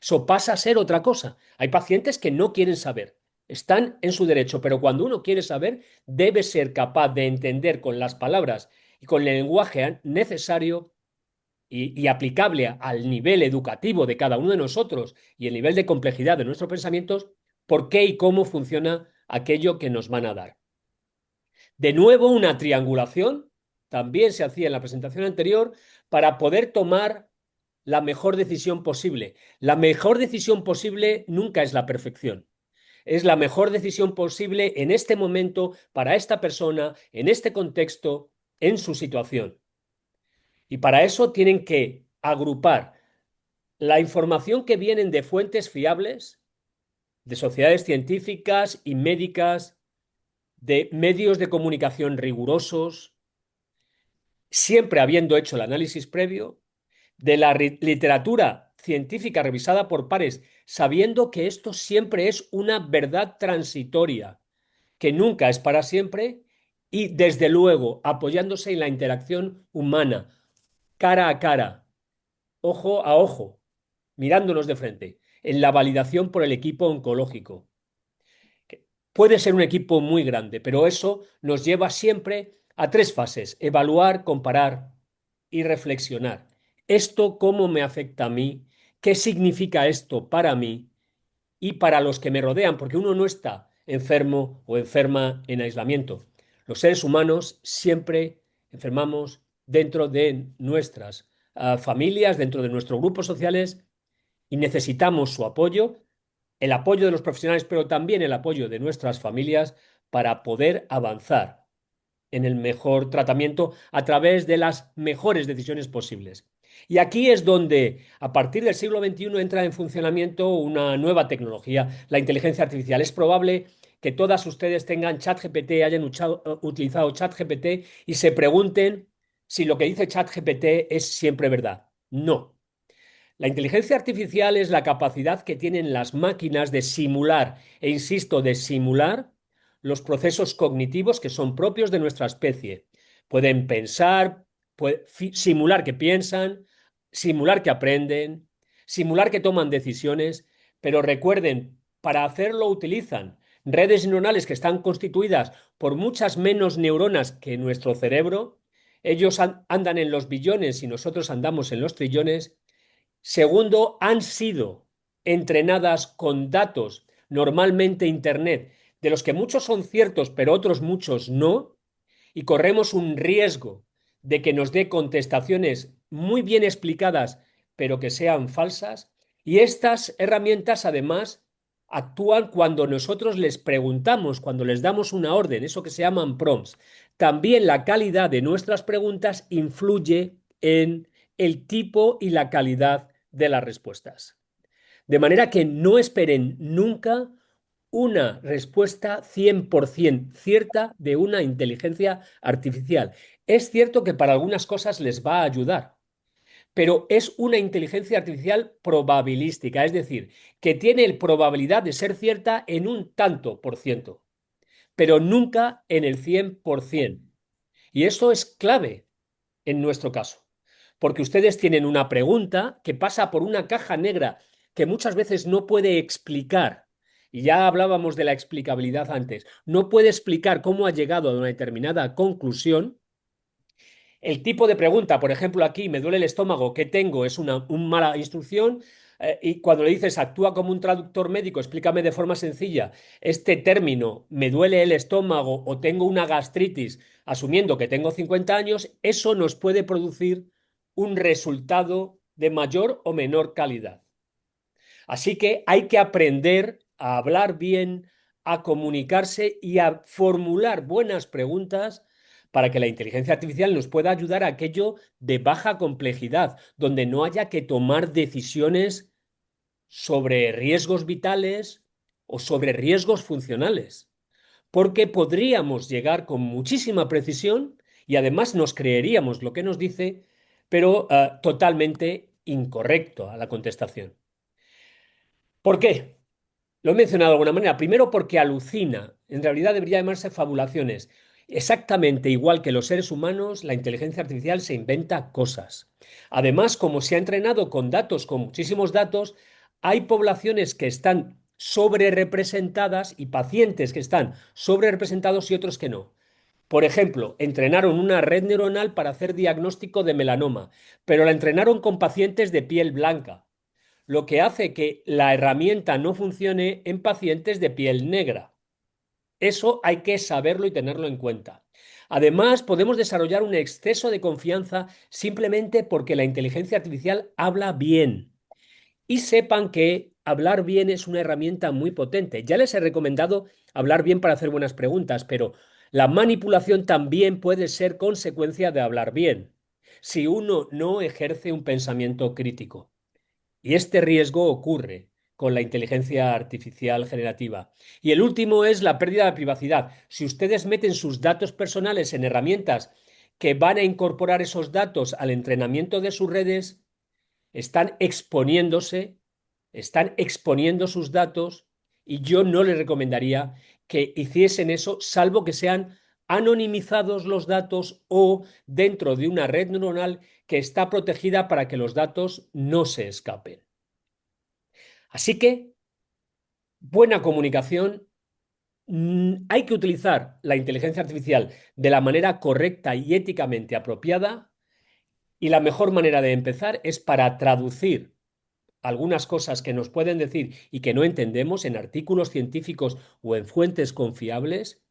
Eso pasa a ser otra cosa. Hay pacientes que no quieren saber, están en su derecho, pero cuando uno quiere saber, debe ser capaz de entender con las palabras y con el lenguaje necesario y aplicable al nivel educativo de cada uno de nosotros y el nivel de complejidad de nuestros pensamientos, por qué y cómo funciona aquello que nos van a dar. De nuevo, una triangulación, también se hacía en la presentación anterior, para poder tomar la mejor decisión posible. La mejor decisión posible nunca es la perfección. Es la mejor decisión posible en este momento, para esta persona, en este contexto, en su situación. Y para eso tienen que agrupar la información que vienen de fuentes fiables, de sociedades científicas y médicas, de medios de comunicación rigurosos, siempre habiendo hecho el análisis previo, de la literatura científica revisada por pares, sabiendo que esto siempre es una verdad transitoria, que nunca es para siempre, y desde luego apoyándose en la interacción humana, cara a cara, ojo a ojo, mirándonos de frente, en la validación por el equipo oncológico. Puede ser un equipo muy grande, pero eso nos lleva siempre a tres fases: evaluar, comparar y reflexionar. ¿Esto cómo me afecta a mí? ¿Qué significa esto para mí y para los que me rodean? Porque uno no está enfermo o enferma en aislamiento. Los seres humanos siempre enfermamos dentro de nuestras familias, dentro de nuestros grupos sociales, y necesitamos su apoyo, el apoyo de los profesionales, pero también el apoyo de nuestras familias para poder avanzar en el mejor tratamiento a través de las mejores decisiones posibles. Y aquí es donde, a partir del siglo XXI, entra en funcionamiento una nueva tecnología, la inteligencia artificial. Es probable que todas ustedes tengan ChatGPT, hayan utilizado ChatGPT y se pregunten si lo que dice ChatGPT es siempre verdad. No. La inteligencia artificial es la capacidad que tienen las máquinas de simular, e insisto, de simular los procesos cognitivos que son propios de nuestra especie. Pueden pensar, simular que piensan, simular que aprenden, simular que toman decisiones, pero recuerden, para hacerlo utilizan redes neuronales que están constituidas por muchas menos neuronas que nuestro cerebro. Ellos andan en los billones y nosotros andamos en los trillones. Segundo, han sido entrenadas con datos, normalmente Internet, de los que muchos son ciertos, pero otros muchos no, y corremos un riesgo de que nos dé contestaciones muy bien explicadas, pero que sean falsas. Y estas herramientas, además, actúan cuando nosotros les preguntamos, cuando les damos una orden, eso que se llaman prompts. También la calidad de nuestras preguntas influye en el tipo y la calidad de las respuestas. De manera que no esperen nunca una respuesta 100% cierta de una inteligencia artificial. Es cierto que para algunas cosas les va a ayudar, pero es una inteligencia artificial probabilística, es decir, que tiene probabilidad de ser cierta en un tanto por ciento, pero nunca en el 100%. Y eso es clave en nuestro caso, porque ustedes tienen una pregunta que pasa por una caja negra que muchas veces no puede explicar, y ya hablábamos de la explicabilidad antes, no puede explicar cómo ha llegado a una determinada conclusión. El tipo de pregunta, por ejemplo, aquí me duele el estómago, ¿qué tengo? Es una mala instrucción. Y cuando le dices actúa como un traductor médico, explícame de forma sencilla este término, me duele el estómago o tengo una gastritis, asumiendo que tengo 50 años, eso nos puede producir un resultado de mayor o menor calidad. Así que hay que aprender a hablar bien, a comunicarse y a formular buenas preguntas para que la inteligencia artificial nos pueda ayudar a aquello de baja complejidad, donde no haya que tomar decisiones sobre riesgos vitales o sobre riesgos funcionales, porque podríamos llegar con muchísima precisión y además nos creeríamos lo que nos dice, pero totalmente incorrecto a la contestación. ¿Por qué? Lo he mencionado de alguna manera. Primero porque alucina. En realidad debería llamarse fabulaciones. Exactamente igual que los seres humanos, la inteligencia artificial se inventa cosas. Además, como se ha entrenado con datos, con muchísimos datos, hay poblaciones que están sobre representadas y pacientes que están sobre representados y otros que no. Por ejemplo, entrenaron una red neuronal para hacer diagnóstico de melanoma, pero la entrenaron con pacientes de piel blanca, lo que hace que la herramienta no funcione en pacientes de piel negra. Eso hay que saberlo y tenerlo en cuenta. Además, podemos desarrollar un exceso de confianza simplemente porque la inteligencia artificial habla bien. Y sepan que hablar bien es una herramienta muy potente. Ya les he recomendado hablar bien para hacer buenas preguntas, pero la manipulación también puede ser consecuencia de hablar bien, si uno no ejerce un pensamiento crítico. Y este riesgo ocurre con la inteligencia artificial generativa. Y el último es la pérdida de privacidad. Si ustedes meten sus datos personales en herramientas que van a incorporar esos datos al entrenamiento de sus redes, están exponiéndose, están exponiendo sus datos y yo no les recomendaría que hiciesen eso, salvo que sean anonimizados los datos o dentro de una red neuronal que está protegida para que los datos no se escapen. Así que, buena comunicación. Hay que utilizar la inteligencia artificial de la manera correcta y éticamente apropiada, y la mejor manera de empezar es para traducir algunas cosas que nos pueden decir y que no entendemos en artículos científicos o en fuentes confiables,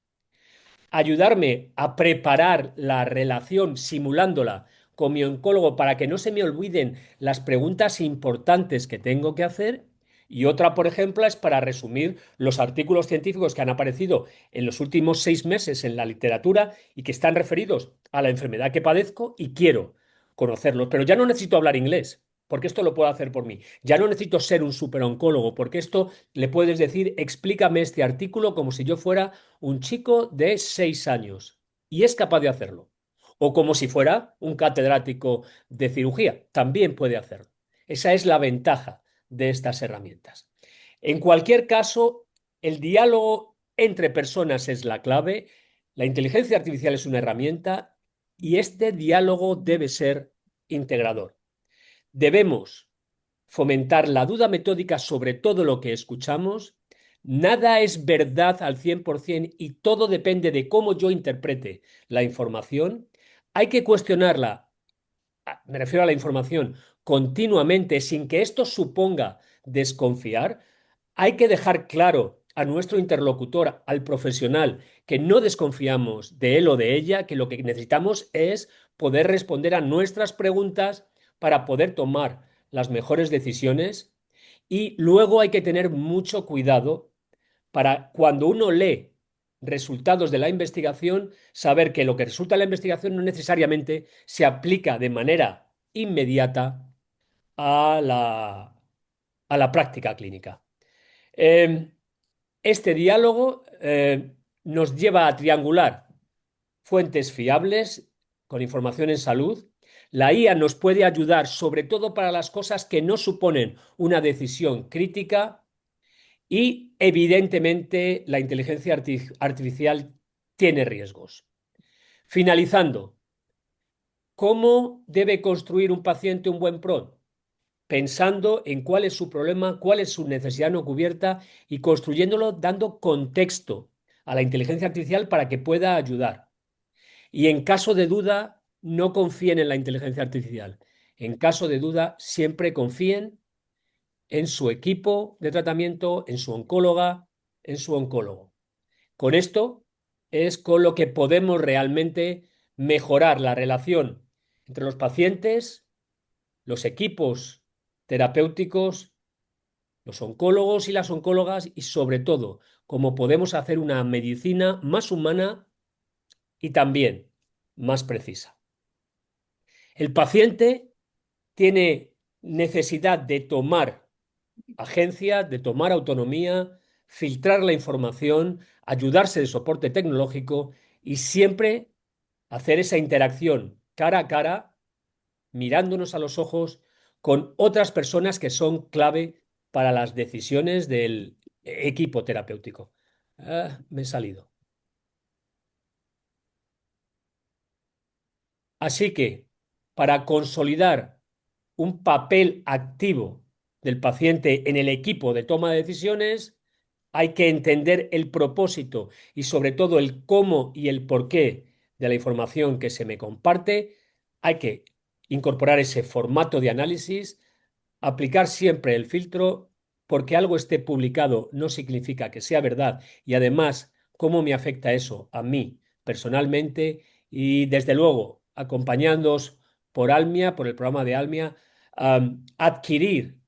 ayudarme a preparar la relación simulándola con mi oncólogo para que no se me olviden las preguntas importantes que tengo que hacer. Y otra, por ejemplo, es para resumir los artículos científicos que han aparecido en los últimos 6 meses en la literatura y que están referidos a la enfermedad que padezco y quiero conocerlos. Pero ya no necesito hablar inglés, porque esto lo puedo hacer por mí. Ya no necesito ser un superoncólogo, porque esto le puedes decir, explícame este artículo como si yo fuera un chico de 6 años. Y es capaz de hacerlo. O como si fuera un catedrático de cirugía. También puede hacerlo. Esa es la ventaja de estas herramientas. En cualquier caso, el diálogo entre personas es la clave. La inteligencia artificial es una herramienta y este diálogo debe ser integrador. Debemos fomentar la duda metódica sobre todo lo que escuchamos. Nada es verdad al 100% y todo depende de cómo yo interprete la información. Hay que cuestionarla, me refiero a la información, continuamente sin que esto suponga desconfiar. Hay que dejar claro a nuestro interlocutor, al profesional, que no desconfiamos de él o de ella, que lo que necesitamos es poder responder a nuestras preguntas para poder tomar las mejores decisiones. Y luego hay que tener mucho cuidado para cuando uno lee resultados de la investigación, saber que lo que resulta de la investigación no necesariamente se aplica de manera inmediata a la práctica clínica. Este diálogo nos lleva a triangular fuentes fiables con información en salud. La IA nos puede ayudar sobre todo para las cosas que no suponen una decisión crítica y evidentemente la inteligencia artificial tiene riesgos. Finalizando, ¿cómo debe construir un paciente un buen PRON? Pensando en cuál es su problema, cuál es su necesidad no cubierta y construyéndolo dando contexto a la inteligencia artificial para que pueda ayudar. Y en caso de duda, no confíen en la inteligencia artificial. En caso de duda, siempre confíen en su equipo de tratamiento, en su oncóloga, en su oncólogo. Con esto es con lo que podemos realmente mejorar la relación entre los pacientes, los equipos terapéuticos, los oncólogos y las oncólogas y sobre todo, cómo podemos hacer una medicina más humana y también más precisa. El paciente tiene necesidad de tomar agencia, de tomar autonomía, filtrar la información, ayudarse de soporte tecnológico y siempre hacer esa interacción cara a cara, mirándonos a los ojos con otras personas que son clave para las decisiones del equipo terapéutico. Me he salido. Así que, para consolidar un papel activo del paciente en el equipo de toma de decisiones, hay que entender el propósito y sobre todo el cómo y el porqué de la información que se me comparte. Hay que incorporar ese formato de análisis, aplicar siempre el filtro, porque algo esté publicado no significa que sea verdad y además cómo me afecta eso a mí personalmente y desde luego acompañándoos por Almia, por el programa de Almia, adquirir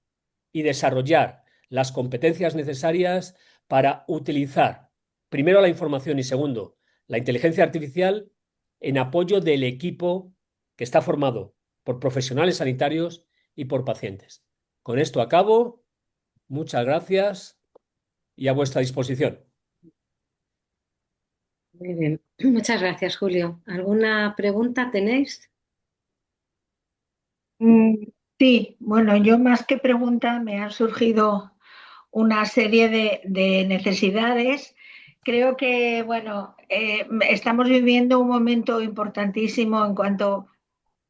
y desarrollar las competencias necesarias para utilizar primero la información y segundo la inteligencia artificial en apoyo del equipo que está formado por profesionales sanitarios y por pacientes. Con esto acabo. Muchas gracias y a vuestra disposición. Muy bien. Muchas gracias, Julio. ¿Alguna pregunta tenéis? Sí, bueno, yo más que pregunta me han surgido una serie de necesidades. Creo que, bueno, estamos viviendo un momento importantísimo en cuanto,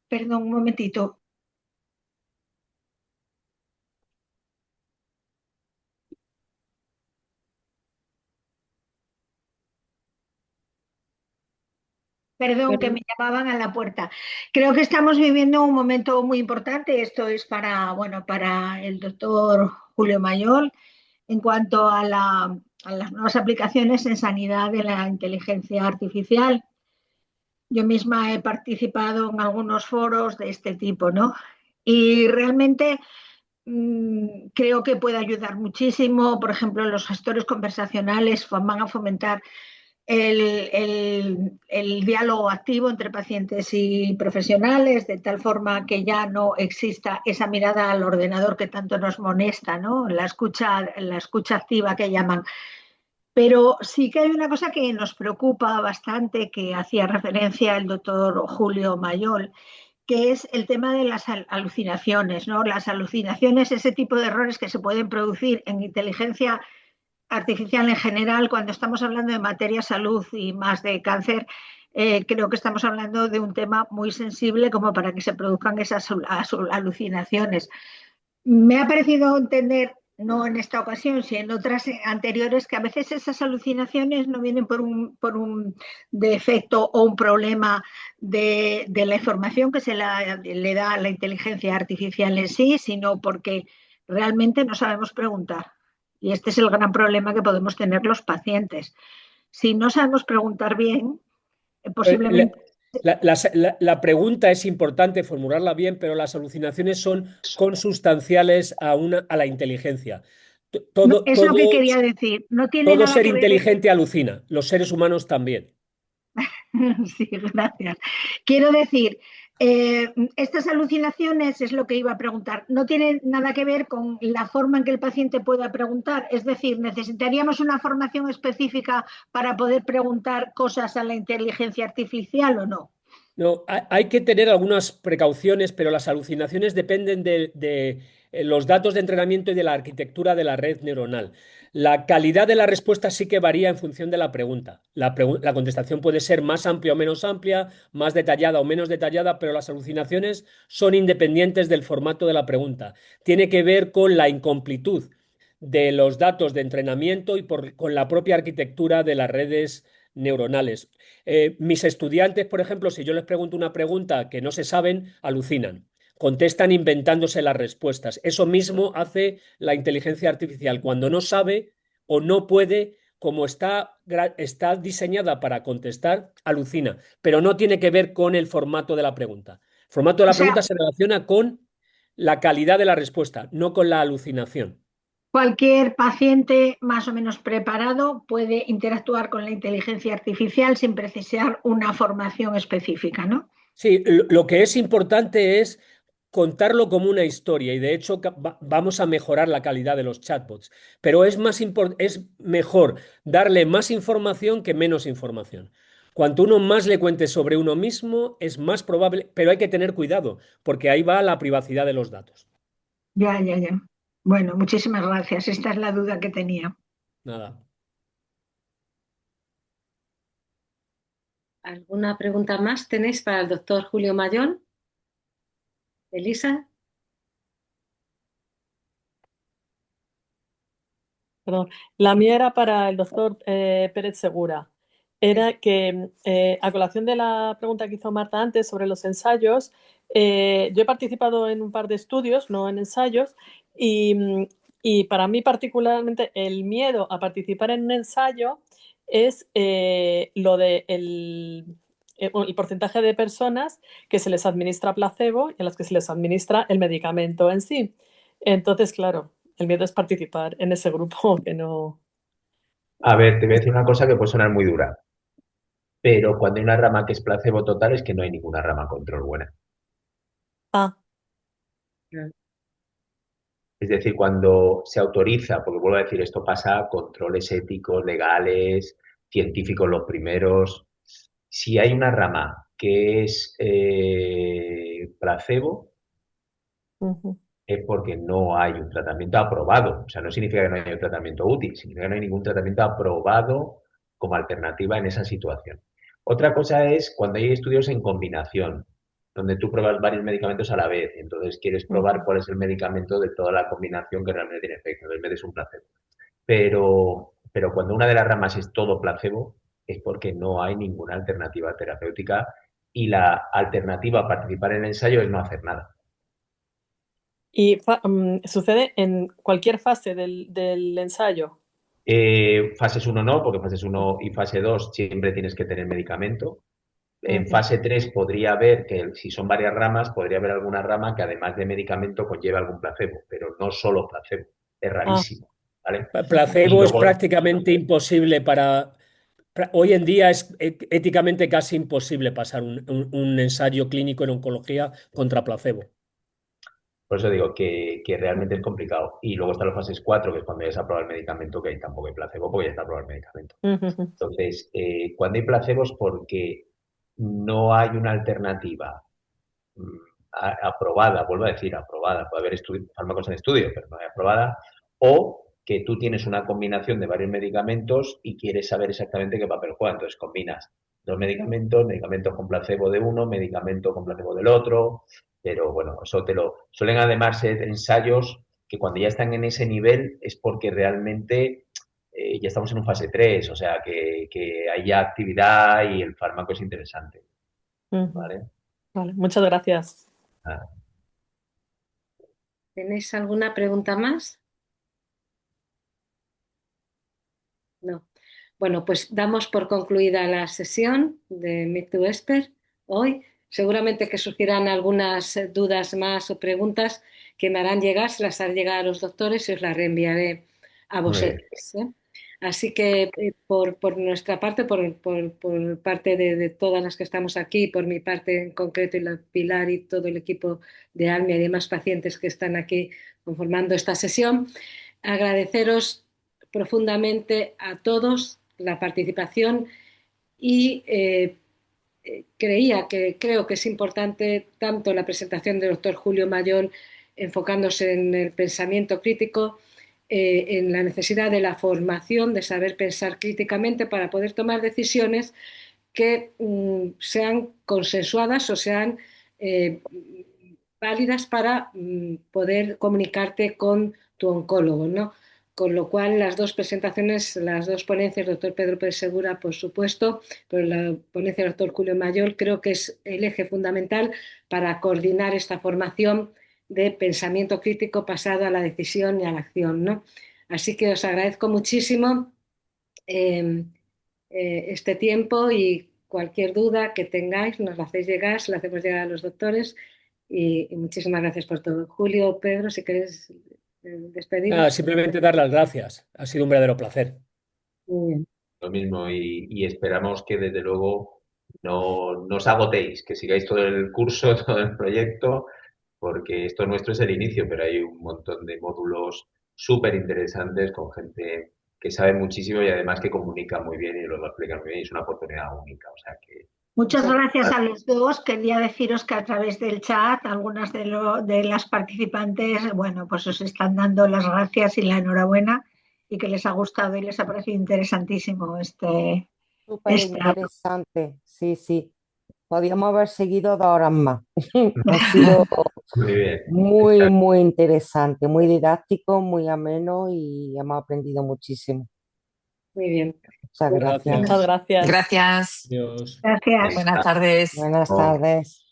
perdón, un momentito. Perdón, que me llamaban a la puerta. Creo que estamos viviendo un momento muy importante. Esto es para, bueno, para el doctor Julio Mayol en cuanto a las nuevas aplicaciones en sanidad de la inteligencia artificial. Yo misma he participado en algunos foros de este tipo, ¿no? Y realmente creo que puede ayudar muchísimo. Por ejemplo, los gestores conversacionales van a fomentar el diálogo activo entre pacientes y profesionales, de tal forma que ya no exista esa mirada al ordenador que tanto nos molesta, ¿no? La escucha activa que llaman. Pero sí que hay una cosa que nos preocupa bastante, que hacía referencia el doctor Julio Mayol, que es el tema de las alucinaciones, ¿no? Las alucinaciones, ese tipo de errores que se pueden producir en inteligencia artificial en general, cuando estamos hablando de materia salud y más de cáncer, creo que estamos hablando de un tema muy sensible como para que se produzcan esas alucinaciones. Me ha parecido entender, no en esta ocasión, sino en otras anteriores, que a veces esas alucinaciones no vienen por un defecto o un problema de la información que le da a la inteligencia artificial en sí, sino porque realmente no sabemos preguntar. Y este es el gran problema que podemos tener los pacientes. Si no sabemos preguntar bien, posiblemente... La pregunta es importante formularla bien, pero las alucinaciones son consustanciales a la inteligencia. No, Todo, es lo todo, que quería decir. No tiene todo nada ser que ver. inteligente alucina, los seres humanos también. Sí, gracias. Quiero decir, Estas alucinaciones es lo que iba a preguntar. No tienen nada que ver con la forma en que el paciente pueda preguntar. Es decir, ¿necesitaríamos una formación específica para poder preguntar cosas a la inteligencia artificial o no? No, hay que tener algunas precauciones, pero las alucinaciones dependen de los datos de entrenamiento y de la arquitectura de la red neuronal. La calidad de la respuesta sí que varía en función de la pregunta. La contestación puede ser más amplia o menos amplia, más detallada o menos detallada, pero las alucinaciones son independientes del formato de la pregunta. Tiene que ver con la incompletud de los datos de entrenamiento y con la propia arquitectura de las redes neuronales. Mis estudiantes, por ejemplo, si yo les pregunto una pregunta que no se saben, alucinan. Contestan inventándose las respuestas. Eso mismo hace la inteligencia artificial. Cuando no sabe o no puede, como está diseñada para contestar, alucina. Pero no tiene que ver con el formato de la pregunta. El formato de O la sea, pregunta se relaciona con la calidad de la respuesta, no con la alucinación. cualquier paciente más o menos preparado puede interactuar con la inteligencia artificial sin precisar una formación específica, ¿no? Sí, lo que es importante es contarlo como una historia y de hecho vamos a mejorar la calidad de los chatbots, pero es mejor darle más información que menos información. Cuanto uno más le cuente sobre uno mismo, es más probable, pero hay que tener cuidado porque ahí va la privacidad de los datos. Ya, ya, ya. Bueno, muchísimas gracias. Esta es la duda que tenía. Nada. ¿Alguna pregunta más tenéis para el doctor Julio Mayol? Elisa. Perdón. La mía era para el doctor Pérez Segura. Era que, a colación de la pregunta que hizo Marta antes sobre los ensayos, yo he participado en un par de estudios, no en ensayos, y para mí particularmente el miedo a participar en un ensayo es lo de el porcentaje de personas que se les administra placebo y a las que se les administra el medicamento en sí. Entonces, claro, el miedo es participar en ese grupo que no. A ver, te voy a decir una cosa que puede sonar muy dura, pero cuando hay una rama que es placebo total es que no hay ninguna rama control buena. Ah, Es decir, cuando se autoriza, porque vuelvo a decir, esto pasa a controles éticos, legales, científicos los primeros. Si hay una rama que es placebo, ujú. es porque no hay un tratamiento aprobado. O sea, no significa que no haya un tratamiento útil, significa que no hay ningún tratamiento aprobado como alternativa en esa situación. Otra cosa es cuando hay estudios en combinación, donde tú pruebas varios medicamentos a la vez, entonces quieres probar Ujú. cuál es el medicamento de toda la combinación que realmente tiene efecto, en vez de es un placebo. Pero cuando una de las ramas es todo placebo, es porque no hay ninguna alternativa terapéutica y la alternativa a participar en el ensayo es no hacer nada. Y sucede en cualquier fase del ensayo. Fases uno no, porque fases uno y fase 2 siempre tienes que tener medicamento. En Ujú. fase 3 podría haber, que si son varias ramas, podría haber alguna rama que además de medicamento conlleve algún placebo, pero no solo placebo. Es Ah, rarísimo, ¿vale? Y Placebo es luego, prácticamente imposible hoy en día es éticamente casi imposible pasar un ensayo clínico en oncología contra placebo. por eso digo que realmente es complicado. Y luego están las fases 4 que es cuando ya se aprueba el medicamento, que ahí tampoco hay placebo, porque ya está aprobado el medicamento. ujú. Entonces, cuando hay placebos, porque no hay una alternativa mm, aprobada, vuelvo a decir, aprobada, puede haber fármacos en estudio, pero no hay aprobada, o que tú tienes una combinación de varios medicamentos y quieres saber exactamente qué papel juega. Entonces combinas dos medicamentos, medicamentos con placebo de uno, medicamento con placebo del otro, pero bueno, eso suelen además ser ensayos que cuando ya están en ese nivel es porque realmente ya estamos en un fase 3, o sea que hay ya actividad y el fármaco es interesante, Ujú. ¿vale? Vale, muchas gracias. Ah, ¿Tenéis alguna pregunta más? No. Bueno, pues damos por concluida la sesión de Meet to Expert hoy. Seguramente que surgirán algunas dudas más o preguntas que me harán llegar, se las haré llegar a los doctores y os las reenviaré a muy bien. vosotros, ¿eh? Así que por nuestra parte, por parte de todas las que estamos aquí, por mi parte en concreto y la Pilar y todo el equipo de ALMIA y demás pacientes que están aquí conformando esta sesión, agradeceros profundamente a todos la participación y creo que es importante tanto la presentación del doctor Julio Mayol enfocándose en el pensamiento crítico, en la necesidad de la formación, de saber pensar críticamente para poder tomar decisiones que sean consensuadas o sean válidas para poder comunicarte con tu oncólogo, ¿no? Con lo cual, las dos presentaciones, las dos ponencias, doctor Pedro Pérez Segura, por supuesto, pero la ponencia del doctor Julio Mayol creo que es el eje fundamental para coordinar esta formación de pensamiento crítico pasado a la decisión y a la acción, ¿no? Así que os agradezco muchísimo este tiempo y cualquier duda que tengáis nos la hacéis llegar, se la hacemos llegar a los doctores y muchísimas gracias por todo. Julio, Pedro, si queréis Nada, despediros. simplemente dar las gracias. Ha sido un verdadero placer. Muy bien. Lo mismo, y esperamos que desde luego no os agotéis, que sigáis todo el curso, todo el proyecto, porque esto nuestro es el inicio, pero hay un montón de módulos súper interesantes con gente que sabe muchísimo y además que comunica muy bien y lo explica muy bien y es una oportunidad única. O sea que Muchas gracias a los dos. Quería deciros que a través del chat algunas de las participantes, bueno, pues os están dando las gracias y la enhorabuena y que les ha gustado y les ha parecido interesantísimo Súper interesante, sí, sí. Podríamos haber seguido 2 horas más. Ha sido muy bien. muy, muy interesante, muy didáctico, muy ameno y hemos aprendido muchísimo. Muy bien. Muchas gracias. Muchas gracias. Gracias. Adiós. Gracias. Buenas tardes. Buenas tardes.